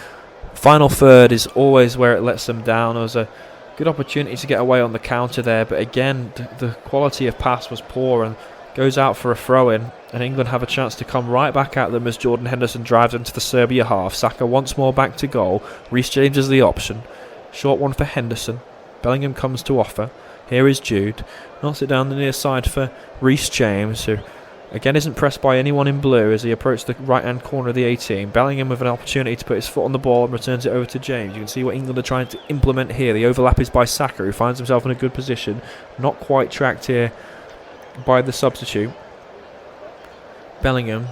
Speaker 3: final third is always where it lets them down. There was a good opportunity to get away on the counter there, but again, the quality of pass was poor and goes out for a throw-in. And England have a chance to come right back at them as Jordan Henderson drives into the Serbia half. Saka once more back to goal. Reece James is the option. Short one for Henderson. Bellingham comes to offer. Here is Jude. Knocks it down the near side for Reece James, who again isn't pressed by anyone in blue as he approached the right-hand corner of the 18. Bellingham with an opportunity to put his foot on the ball and returns it over to James. You can see what England are trying to implement here. The overlap is by Saka, who finds himself in a good position. Not quite tracked here by the substitute. Bellingham,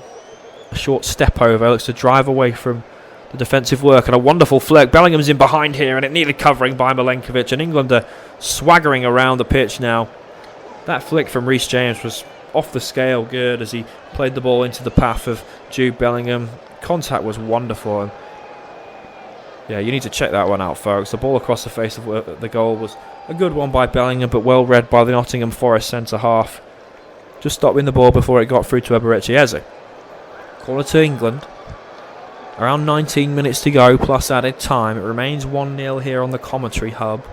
Speaker 3: a short step over, looks to drive away from the defensive work, and a wonderful flick. Bellingham's in behind here, and it needed covering by Milenkovic, and England are swaggering around the pitch now. That flick from Reece James was off the scale good as he played the ball into the path of Jude Bellingham. Contact was wonderful, and yeah, you need to check that one out, folks. The ball across the face of the goal was a good one by Bellingham, but well read by the Nottingham Forest centre half. Just stopping the ball before it got through to Eberechi Eze. Corner to England. Around 19 minutes to go plus added time. It remains 1-0 here on the commentary hub.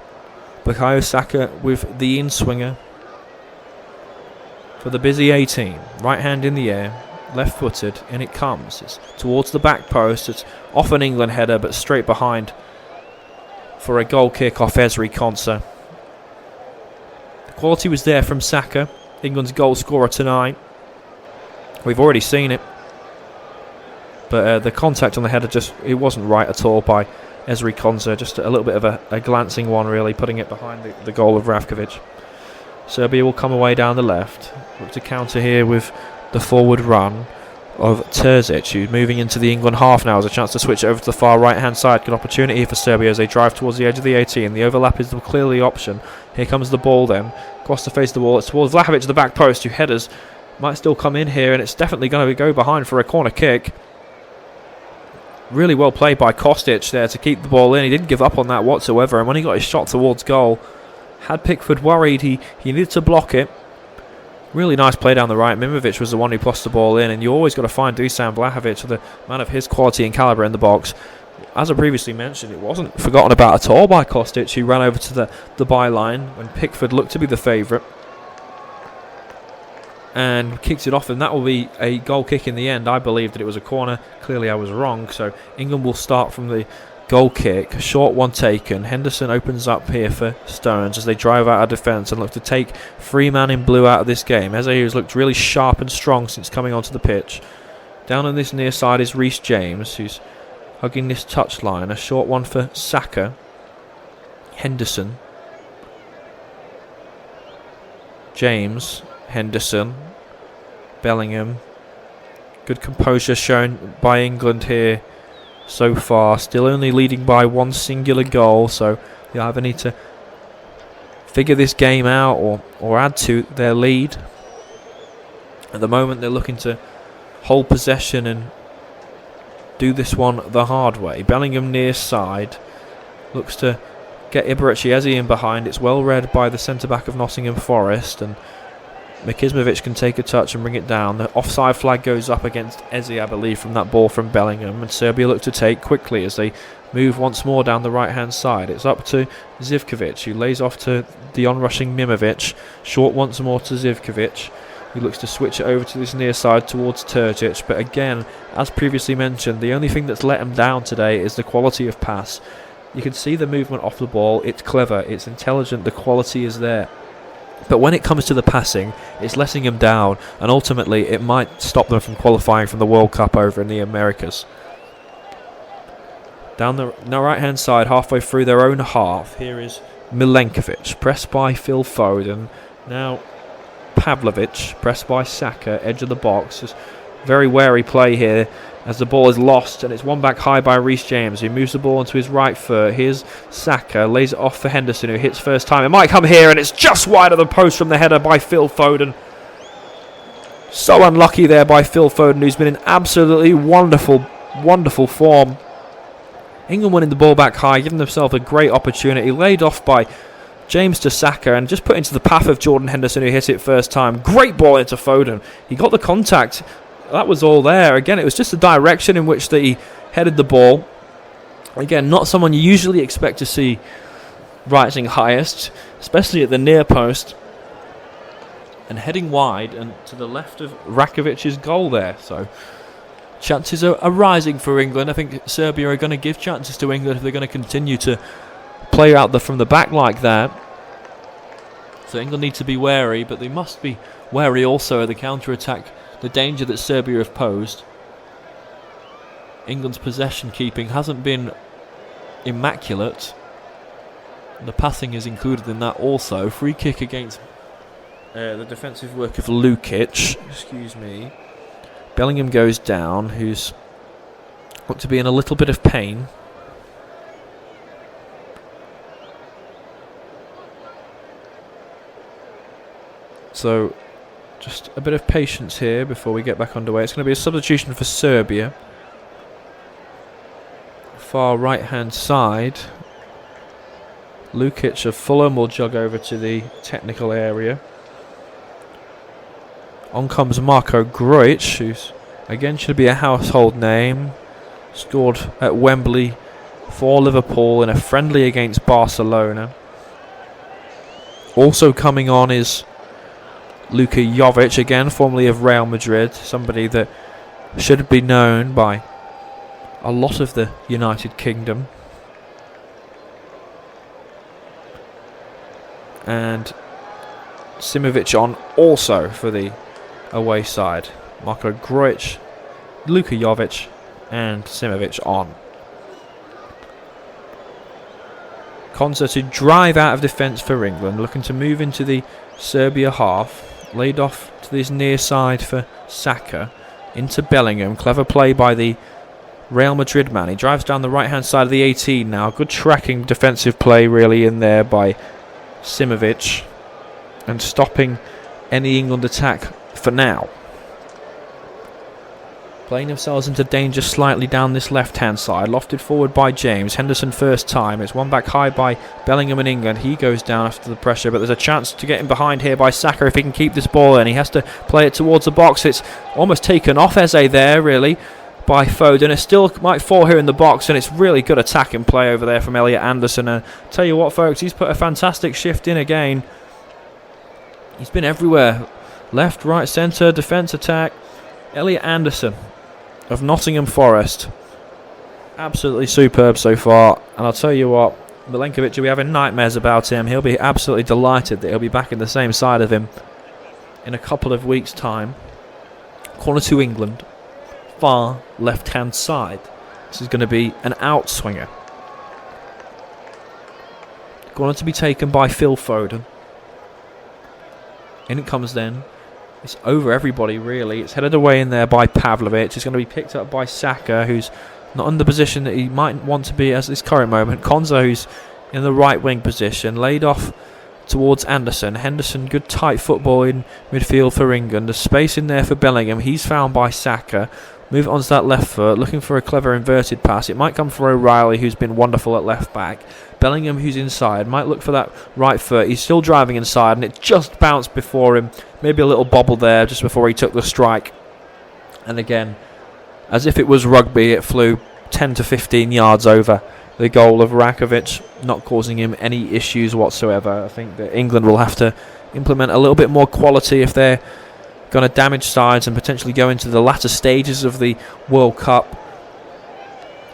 Speaker 3: Bukayo Saka with the in-swinger for the busy 18. Right hand in the air, left footed, and it comes. It's towards the back post. It's off an England header, but straight behind for a goal kick off Ezri Konsa. The quality was there from Saka, England's goal scorer tonight. We've already seen it. But the contact on the header it wasn't right at all by Ezri Konsa. Just a little bit of a glancing one, really, putting it behind the goal of Ravkovic. Serbia will come away down the left. Look to counter here with the forward run of Terzic, who's moving into the England half now. Has a chance to switch it over to the far right-hand side. Good opportunity here for Serbia as they drive towards the edge of the 18. The overlap is clearly the option. Here comes the ball then. Across the face of the wall. It's towards Vlahovic to the back post, who headers might still come in here, and it's definitely going to go behind for a corner kick. Really well played by Kostic there to keep the ball in. He didn't give up on that whatsoever, and when he got his shot towards goal, had Pickford worried, he needed to block it. Really nice play down the right. Mimovic was the one who tossed the ball in, and you always got to find Dusan Vlahovic, the man of his quality and calibre, in the box. As I previously mentioned, it wasn't forgotten about at all by Kostic, who ran over to the byline when Pickford looked to be the favourite and kicked it off, and that will be a goal kick in the end. I believed that it was a corner. Clearly I was wrong, so England will start from the goal kick. A short one taken. Henderson opens up here for Stones as they drive out of defence and look to take 3-man in blue out of this game. Eze, who's looked really sharp and strong since coming onto the pitch. Down on this near side is Reece James, who's hugging this touchline. A short one for Saka. Henderson. James. Henderson, Bellingham. Good composure shown by England here so far. Still only leading by one singular goal, so they either need to figure this game out or add to their lead. At the moment they're looking to hold possession and do this one the hard way. Bellingham near side looks to get Eberechi Eze in behind. It's well read by the centre-back of Nottingham Forest, and Mikismovic can take a touch and bring it down. The offside flag goes up against Eze, I believe, from that ball from Bellingham, and Serbia look to take quickly as they move once more down the right-hand side. It's up to Zivkovic, who lays off to the onrushing Mimovic. Short once more to Zivkovic, who looks to switch it over to this near side towards Terzic. But again, as previously mentioned, the only thing that's let him down today is the quality of pass. You can see the movement off the ball. It's clever, it's intelligent, the quality is there. But when it comes to the passing, it's letting them down, and ultimately it might stop them from qualifying from the World Cup over in the Americas. Down the right-hand side, halfway through their own half, here is Milenkovic, pressed by Phil Foden. Now Pavlovic, pressed by Saka, edge of the box. Just very wary play here as the ball is lost, and it's one back high by Reece James, who moves the ball onto his right foot. Here's Saka, lays it off for Henderson, who hits first time. It might come here, and it's just wide of the post from the header by Phil Foden. So unlucky there by Phil Foden, who's been in absolutely wonderful form. England winning the ball back high, giving themselves a great opportunity, laid off by James to Saka, and just put into the path of Jordan Henderson, who hit it first time. Great ball into Foden. He got the contact. That was all there. Again, it was just the direction in which he headed the ball. Again, not someone you usually expect to see rising highest, especially at the near post. and heading wide and to the left of Rakovic's goal there. So chances are rising for England. I think Serbia are going to give chances to England if they're going to continue to play out from the back like that. So England need to be wary, but they must be wary also of the counter-attack, the danger that Serbia have posed. England's possession keeping hasn't been immaculate. The passing is included in that also. Free kick against the defensive work of Lukic. Excuse me. Bellingham goes down, who's got to be in a little bit of pain. So, just a bit of patience here before we get back underway. It's going to be a substitution for Serbia. Far right-hand side. Lukic of Fulham will jog over to the technical area. On comes Marko Grujic, who's again should be a household name. Scored at Wembley for Liverpool in a friendly against Barcelona. Also coming on is Luka Jovic, again formerly of Real Madrid, somebody that should be known by a lot of the United Kingdom. And Simovic on also for the away side. Marko Grujic, Luka Jovic and Simovic on. Konsa to drive out of defence for England, looking to move into the Serbia half. Laid off to this near side for Saka. Into Bellingham. Clever play by the Real Madrid man. He drives down the right hand side of the 18 now. Good tracking defensive play really in there by Simovic. And stopping any England attack for now. Playing themselves into danger slightly down this left-hand side. Lofted forward by James. Henderson first time. It's one back high by Bellingham in England. He goes down after the pressure, but there's a chance to get him behind here by Saka if he can keep this ball in. He has to play it towards the box. It's almost taken off Eze there, really, by Foden. It still might fall here in the box, and it's really good attacking play over there from Elliot Anderson. And tell you what, folks, he's put a fantastic shift in again. He's been everywhere. Left, right, centre, defence, attack. Elliot Anderson of Nottingham Forest. Absolutely superb so far. And I'll tell you what, Milenkovic will be having nightmares about him. He'll be absolutely delighted that he'll be back in the same side of him in a couple of weeks' time. Corner to England. Far left-hand side. This is going to be an outswinger. Corner to be taken by Phil Foden. In it comes then. It's over everybody, really. It's headed away in there by Pavlovic. It's going to be picked up by Saka, who's not in the position that he might want to be at this current moment. Konsa, who's in the right wing position, laid off towards Anderson. Henderson, good tight football in midfield for England. There's space in there for Bellingham. He's found by Saka. Move it onto that left foot, looking for a clever inverted pass. It might come from O'Reilly, who's been wonderful at left back. Bellingham, who's inside, might look for that right foot. He's still driving inside, and it just bounced before him. Maybe a little bobble there just before he took the strike. And again, as if it was rugby, it flew 10 to 15 yards over the goal of Rakovic, not causing him any issues whatsoever. I think that England will have to implement a little bit more quality if they're going to damage sides and potentially go into the latter stages of the World Cup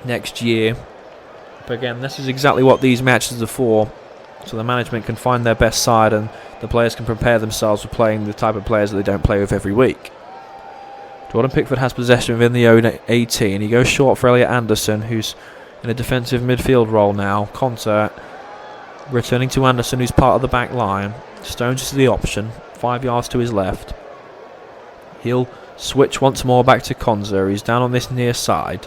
Speaker 3: next year. But again, this is exactly what these matches are for, so the management can find their best side and the players can prepare themselves for playing the type of players that they don't play with every week. Jordan Pickford has possession within the own 18. He goes short for Elliot Anderson, who's in a defensive midfield role now. Konsa returning to Anderson, who's part of the back line. Stones is the option, 5 yards to his left. He'll switch once more back to Konsa. He's down on this near side.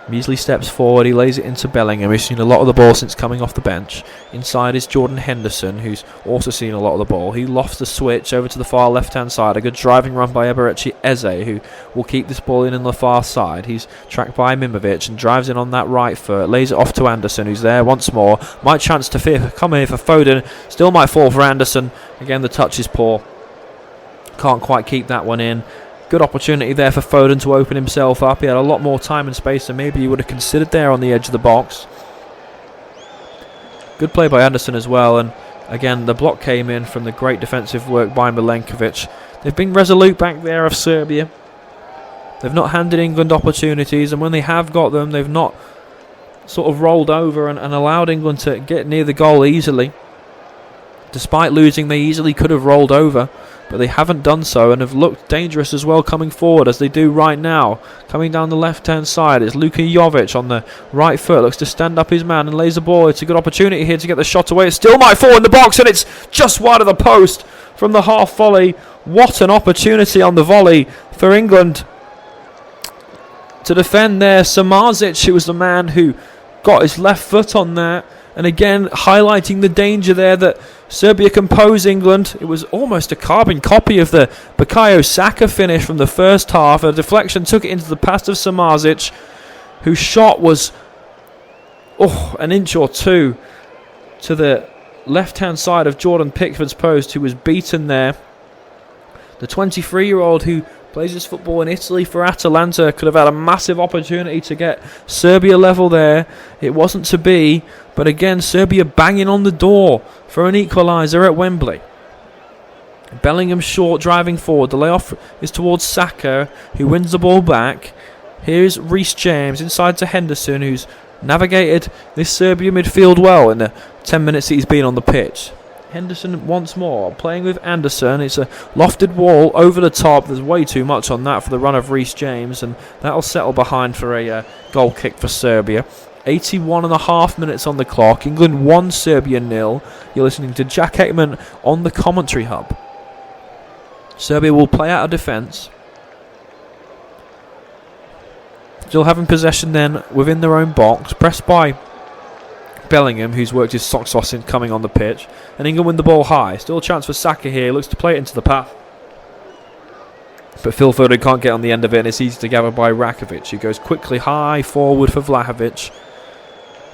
Speaker 3: Measley steps forward, he lays it into Bellingham, who's seen a lot of the ball since coming off the bench. Inside is Jordan Henderson, who's also seen a lot of the ball. He lofts the switch over to the far left-hand side. A good driving run by Eberechi Eze, who will keep this ball in the far side. He's tracked by Mimovic and drives in on that right foot. Lays it off to Anderson, who's there once more. Might chance to come here for Foden. Still might fall for Anderson. Again, the touch is poor. Can't quite keep that one in. Good opportunity there for Foden to open himself up. He had a lot more time and space than maybe he would have considered there on the edge of the box. Good play by Anderson as well, and Again, the block came in from the great defensive work by Milenkovic. They've been resolute back there of Serbia. They've not handed England opportunities, and when they have got them, they've not sort of rolled over and allowed England to get near the goal easily. Despite losing, they easily could have rolled over, but they haven't done so and have looked dangerous as well coming forward, as they do right now. Coming down the left-hand side, it's Luka Jovic on the right foot, looks to stand up his man and lays the ball. It's a good opportunity here to get the shot away. It still might fall in the box, and it's just wide of the post from the half volley. What an opportunity on the volley for England to defend there. Samardzic, who was the man who got his left foot on there, and again highlighting the danger there that Serbia can pose England. It was almost a carbon copy of the Bukayo Saka finish from the first half. A deflection took it into the path of Samardzic, whose shot was an inch or two to the left-hand side of Jordan Pickford's post, who was beaten there. The 23-year-old who plays his football in Italy for Atalanta could have had a massive opportunity to get Serbia level there. It wasn't to be, but again, Serbia banging on the door for an equaliser at Wembley. Bellingham short, driving forward. The layoff is towards Saka, who wins the ball back. Here's Reece James inside to Henderson, who's navigated this Serbia midfield well in the 10 minutes that he's been on the pitch. Henderson once more, playing with Anderson. It's a lofted wall over the top. There's way too much on that for the run of Reece James, and that'll settle behind for a goal kick for Serbia. 81.5 minutes on the clock. England 1, Serbia 0. You're listening to Jack Eckman on the commentary hub. Serbia will play out of defence. Still having possession then within their own box. Pressed by Bellingham, who's worked his socks off since coming on the pitch. And England win the ball high. Still a chance for Saka here. Looks to play it into the path. But Phil Foden can't get on the end of it, and it's easy to gather by Rakovic, who goes quickly high forward for Vlahovic.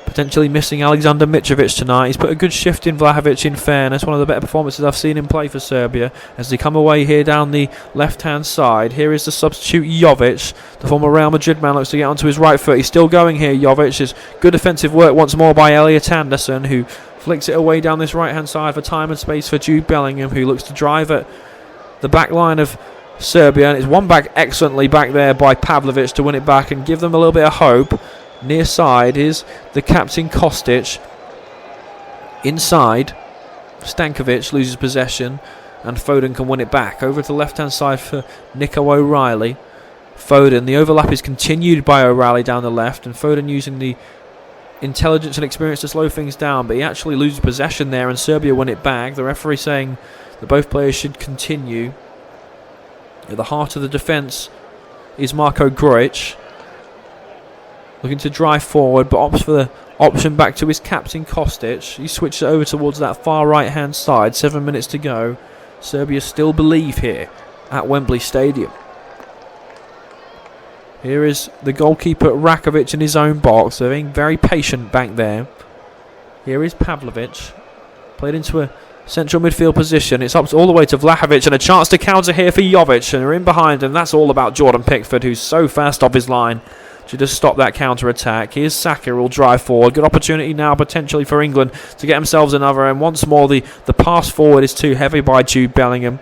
Speaker 3: Potentially missing Alexander Mitrovic tonight. He's put a good shift in Vlahovic, in fairness. One of the better performances I've seen him play for Serbia. As they come away here down the left-hand side. Here is the substitute Jovic. The former Real Madrid man looks to get onto his right foot. He's still going here, Jovic. Is good defensive work once more by Elliot Anderson, who flicks it away down this right-hand side for time and space for Jude Bellingham, who looks to drive at the back line of Serbia. And it's won back excellently back there by Pavlovic to win it back and give them a little bit of hope. Near side is the captain Kostic. Inside, Stankovic loses possession and Foden can win it back. Over to the left-hand side for Nico O'Reilly. Foden, the overlap is continued by O'Reilly down the left, and Foden using the intelligence and experience to slow things down, but he actually loses possession there and Serbia win it back. The referee saying that both players should continue. At the heart of the defence is Marko Grujic, looking to drive forward, but opts for the option back to his captain Kostic. He switches it over towards that far right hand side. 7 minutes to go. Serbia still believe here at Wembley Stadium. Here is the goalkeeper Rakovic in his own box. They're being very patient back there. Here is Pavlovic, played into a central midfield position. It's up all the way to Vlahovic, and a chance to counter here for Jovic, and they're in behind, and that's all about Jordan Pickford, who's so fast off his line to just stop that counter-attack. Here's Saka, who will drive forward. Good opportunity now potentially for England to get themselves another, and once more the pass forward is too heavy by Jude Bellingham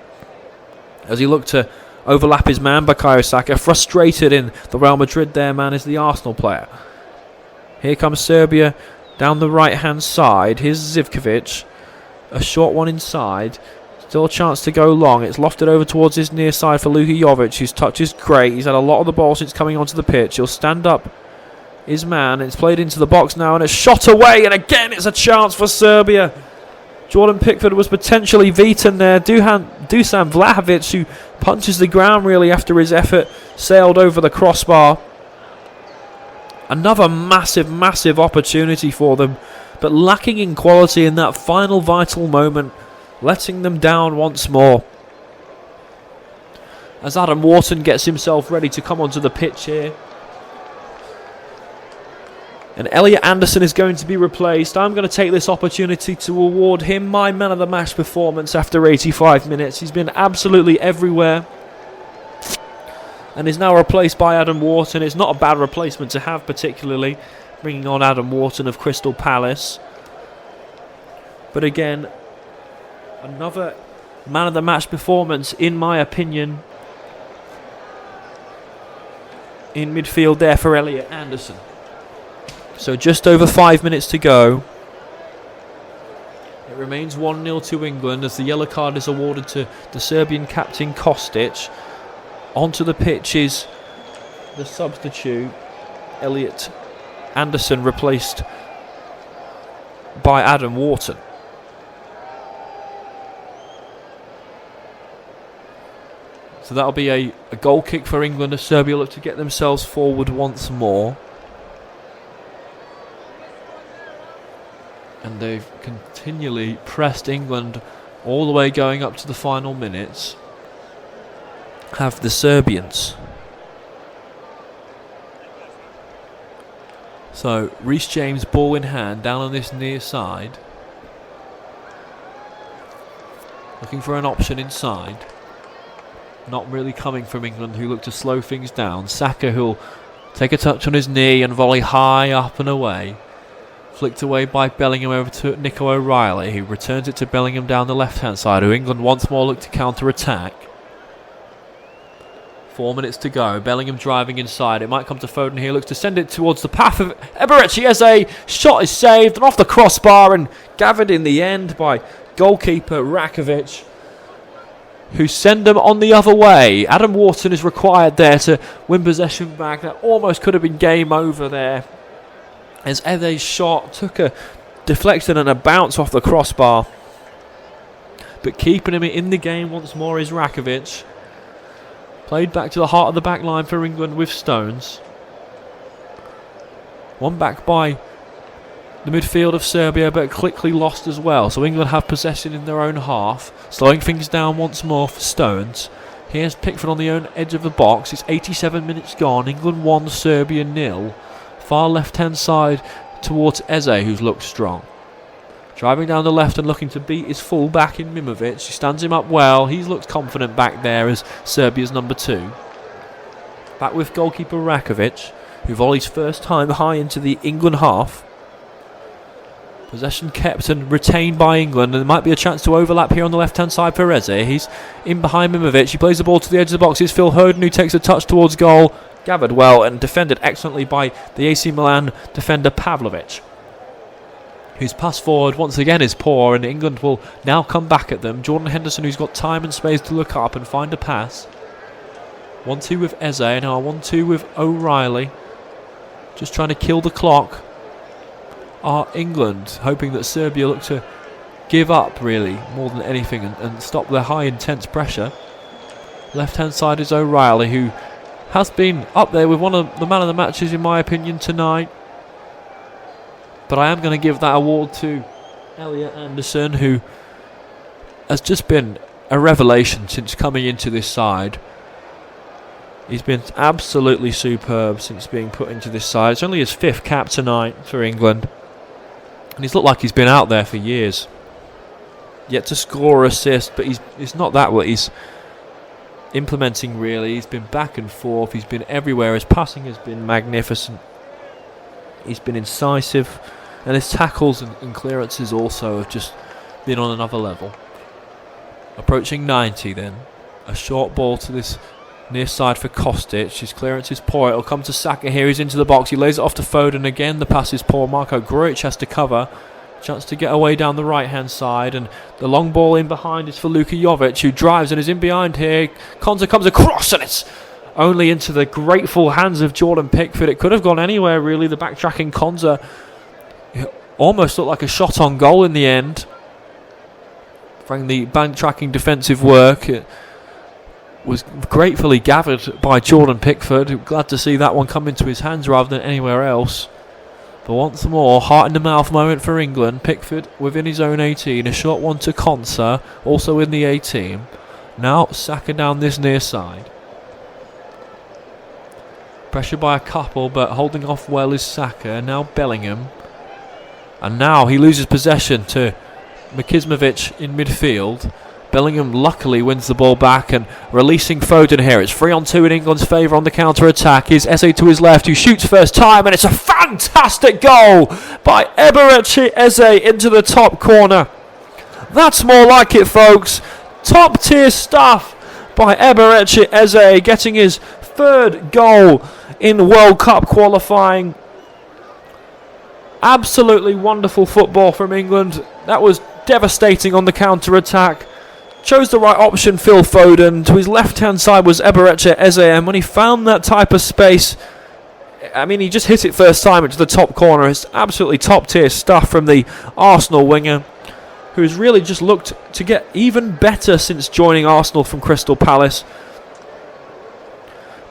Speaker 3: as he looked to overlap his man Bukayo Saka. Frustrated in the Real Madrid there man is the Arsenal player. Here comes Serbia down the right hand side. Here's Zivkovic, a short one inside. Still a chance to go long. It's lofted over towards his near side for Luka Jovic, whose touch is great. He's had a lot of the ball since coming onto the pitch. He'll stand up his man. It's played into the box now and it's shot away. And again, it's a chance for Serbia. Jordan Pickford was potentially beaten there. Dusan Vlahovic, who punches the ground really after his effort, sailed over the crossbar. Another massive, massive opportunity for them, but lacking in quality in that final vital moment, letting them down once more. As Adam Wharton gets himself ready to come onto the pitch here. And Elliot Anderson is going to be replaced. I'm going to take this opportunity to award him my man of the match performance after 85 minutes. He's been absolutely everywhere and is now replaced by Adam Wharton. It's not a bad replacement to have, particularly bringing on Adam Wharton of Crystal Palace. But again, Another man of the match performance, in my opinion, in midfield there for Elliot Anderson. So just over 5 minutes to go. It remains 1-0 to England as the yellow card is awarded to the Serbian captain Kostic. Onto the pitch is the substitute, Elliot Anderson, replaced by Adam Wharton. So that'll be a goal kick for England as Serbia look to get themselves forward once more. And they've continually pressed England all the way going up to the final minutes. Have the Serbians. So Reece James, ball in hand, down on this near side. Looking for an option inside. Not really coming from England, who look to slow things down. Saka, who'll take a touch on his knee and volley high up and away. Flicked away by Bellingham over to Nico O'Reilly, who returns it to Bellingham down the left-hand side, who England once more look to counter-attack. 4 minutes to go. Bellingham driving inside. It might come to Foden here. Looks to send it towards the path of Eberechi Eze. Shot is saved and off the crossbar and gathered in the end by goalkeeper Rakovic, who send them on the other way. Adam Wharton is required there to win possession back. That almost could have been game over there, as Eze's shot took a deflection and a bounce off the crossbar. But keeping him in the game once more is Rakovic. Played back to the heart of the back line for England with Stones. One back by the midfield of Serbia, but quickly lost as well. So England have possession in their own half, slowing things down once more for Stones. Here's Pickford on the own edge of the box. It's 87 minutes gone. England 1, Serbia 0. Far left-hand side towards Eze, who's looked strong. Driving down the left and looking to beat his full-back in Mimovic. He stands him up well. He's looked confident back there as Serbia's number 2. Back with goalkeeper Rakovic, who volleys first time high into the England half. Possession kept and retained by England, and there might be a chance to overlap here on the left-hand side for Eze. He's in behind Mimovic. He plays the ball to the edge of the box. It's Phil Hoden who takes a touch towards goal. Gathered well and defended excellently by the AC Milan defender Pavlovic, whose pass forward once again is poor, and England will now come back at them. Jordan Henderson, who's got time and space to look up and find a pass. 1-2 with Eze, now 1-2 with O'Reilly. Just trying to kill the clock are England, hoping that Serbia look to give up really more than anything and stop their high intense pressure. Left hand side is O'Reilly, who has been up there with one of the man of the matches in my opinion tonight. But I am going to give that award to Elliot Anderson, who has just been a revelation since coming into this side. He's been absolutely superb since being put into this side. It's only his 5th cap tonight for England, and he's looked like he's been out there for years. Yet to score or assist, but it's not that what he's implementing really. He's been back and forth, he's been everywhere. His passing has been magnificent. He's been incisive, and his tackles and clearances also have just been on another level. Approaching 90 then. A short ball to this near side for Kostic. His clearance is poor. It'll come to Saka here. He's into the box. He lays it off to Foden again. The pass is poor. Marko Grujic has to cover. Chance to get away down the right hand side, and the long ball in behind is for Luka Jovic, who drives and is in behind here. Konsa comes across and it's only into the grateful hands of Jordan Pickford. It could have gone anywhere really. The backtracking Konsa, it almost looked like a shot on goal in the end. From the backtracking defensive work, it was gratefully gathered by Jordan Pickford. Glad to see that one come into his hands rather than anywhere else. But once more, heart in the mouth moment for England. Pickford within his own 18. A short one to Konsa, also in the 18. Now Saka down this near side. Pressure by a couple, but holding off well is Saka. Now Bellingham. And now he loses possession to Mikizmovic in midfield. Bellingham luckily wins the ball back and releasing Foden here. It's 3-on-2 in England's favour on the counter-attack. Is Eze to his left, who shoots first time, and it's a fantastic goal by Eberechi Eze into the top corner. That's more like it, folks. Top tier stuff by Eberechi Eze, getting his third goal in World Cup qualifying. Absolutely wonderful football from England. That was devastating on the counter-attack. Chose the right option, Phil Foden. To his left-hand side was Eberechi Eze, and when he found that type of space, I mean, he just hit it first time into the top corner. It's absolutely top-tier stuff from the Arsenal winger, who's really just looked to get even better since joining Arsenal from Crystal Palace.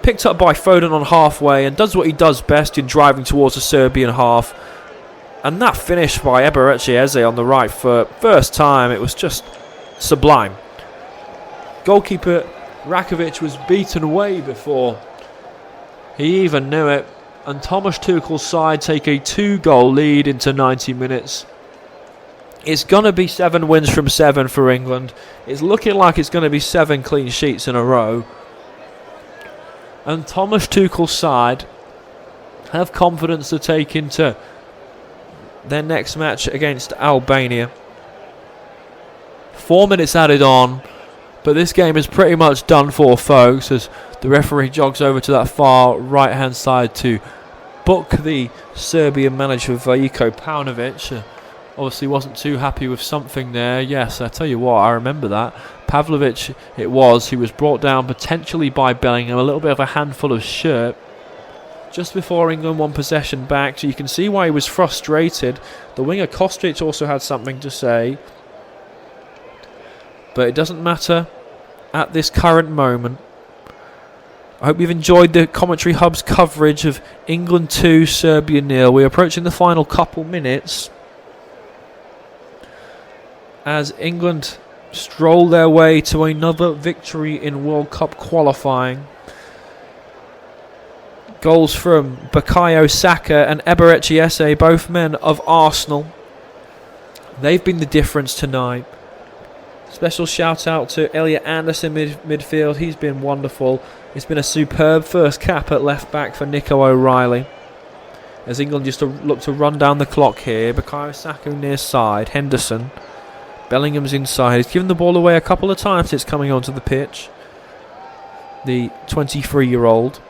Speaker 3: Picked up by Foden on halfway and does what he does best in driving towards the Serbian half. And that finish by Eberechi Eze on the right foot, first time, it was just sublime. Goalkeeper Rakovic was beaten way before he even knew it. And Thomas Tuchel's side take a 2-goal lead into 90 minutes. It's going to be 7 wins from 7 for England. It's looking like it's going to be 7 clean sheets in a row. And Thomas Tuchel's side have confidence to take into their next match against Albania. 4 minutes added on, but this game is pretty much done for, folks, as the referee jogs over to that far right hand side to book the Serbian manager Vajko Paunovic. Obviously wasn't too happy with something there. Yes, I tell you what, I remember that. Pavlovic it was, who was brought down potentially by Bellingham, a little bit of a handful of shirt just before England won possession back, so you can see why he was frustrated. The winger Kostic also had something to say, but it doesn't matter at this current moment. I hope you've enjoyed the Commentary Hub's coverage of England 2, Serbia 0. We're approaching the final couple minutes as England stroll their way to another victory in World Cup qualifying. Goals from Bukayo Saka and Eberechi Eze, both men of Arsenal. They've been the difference tonight. Special shout out to Elliot Anderson midfield. He's been wonderful. It's been a superb first cap at left back for Nico O'Reilly, as England just look to run down the clock here. Bukayo Saka near side. Henderson. Bellingham's inside. He's given the ball away a couple of times since coming onto the pitch, the 23-year-old.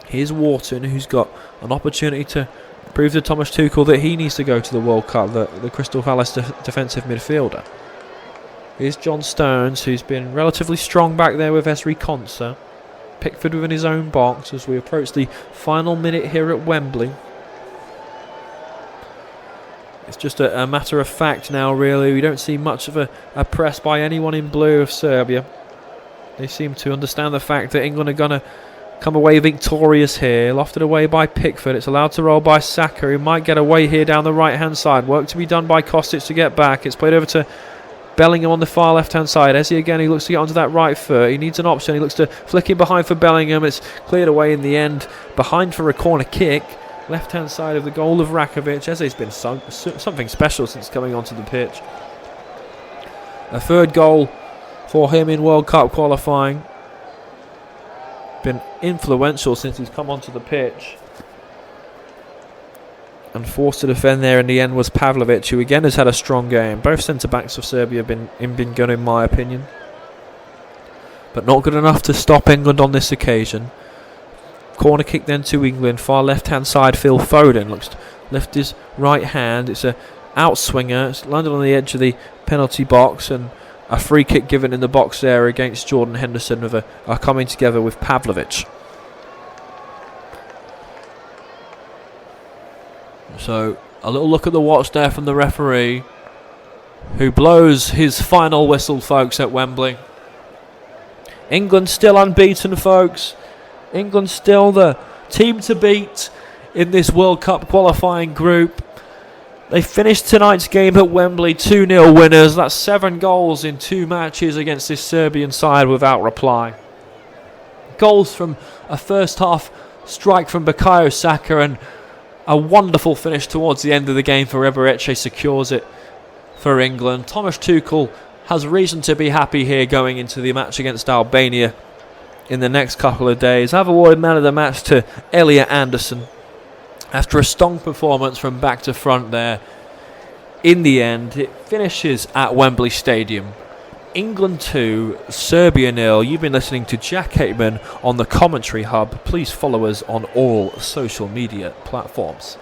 Speaker 3: Here's Wharton, who's got an opportunity to prove to Thomas Tuchel that he needs to go to the World Cup, the Crystal Palace defensive midfielder. Here's John Stones, who's been relatively strong back there with Esri Konsa. Pickford within his own box as we approach the final minute here at Wembley. It's just a matter of fact now, really. We don't see much of a press by anyone in blue of Serbia. They seem to understand the fact that England are going to come away victorious here. Lofted away by Pickford. It's allowed to roll by Saka, who might get away here down the right-hand side. Work to be done by Kostic to get back. It's played over to Bellingham on the far left-hand side. Eze again, he looks to get onto that right foot. He needs an option. He looks to flick it behind for Bellingham. It's cleared away in the end. Behind for a corner kick. Left-hand side of the goal of Rakovic. Eze's been something special since coming onto the pitch. A third goal for him in World Cup qualifying. Been influential since he's come onto the pitch. And forced to defend there in the end was Pavlovic, who again has had a strong game. Both centre-backs of Serbia have been good in my opinion, but not good enough to stop England on this occasion. Corner kick then to England. Far left-hand side, Phil Foden looks to lift his right hand. It's a outswinger. It's landed on the edge of the penalty box, and a free kick given in the box there against Jordan Henderson with a coming together with Pavlovic. So a little look at the watch there from the referee, who blows his final whistle, folks, at Wembley. England still unbeaten, folks. England still the team to beat in this World Cup qualifying group. They finished tonight's game at Wembley 2-0 winners. That's 7 goals in 2 matches against this Serbian side without reply. Goals from a first half strike from Bukayo Saka and a wonderful finish towards the end of the game for Eberechi secures it for England. Thomas Tuchel has reason to be happy here going into the match against Albania in the next couple of days. I've awarded man of the match to Elliot Anderson after a strong performance from back to front there. in the end, it finishes at Wembley Stadium. England 2, Serbia 0. You've been listening to Jack Eckman on the Commentary Hub. Please follow us on all social media platforms.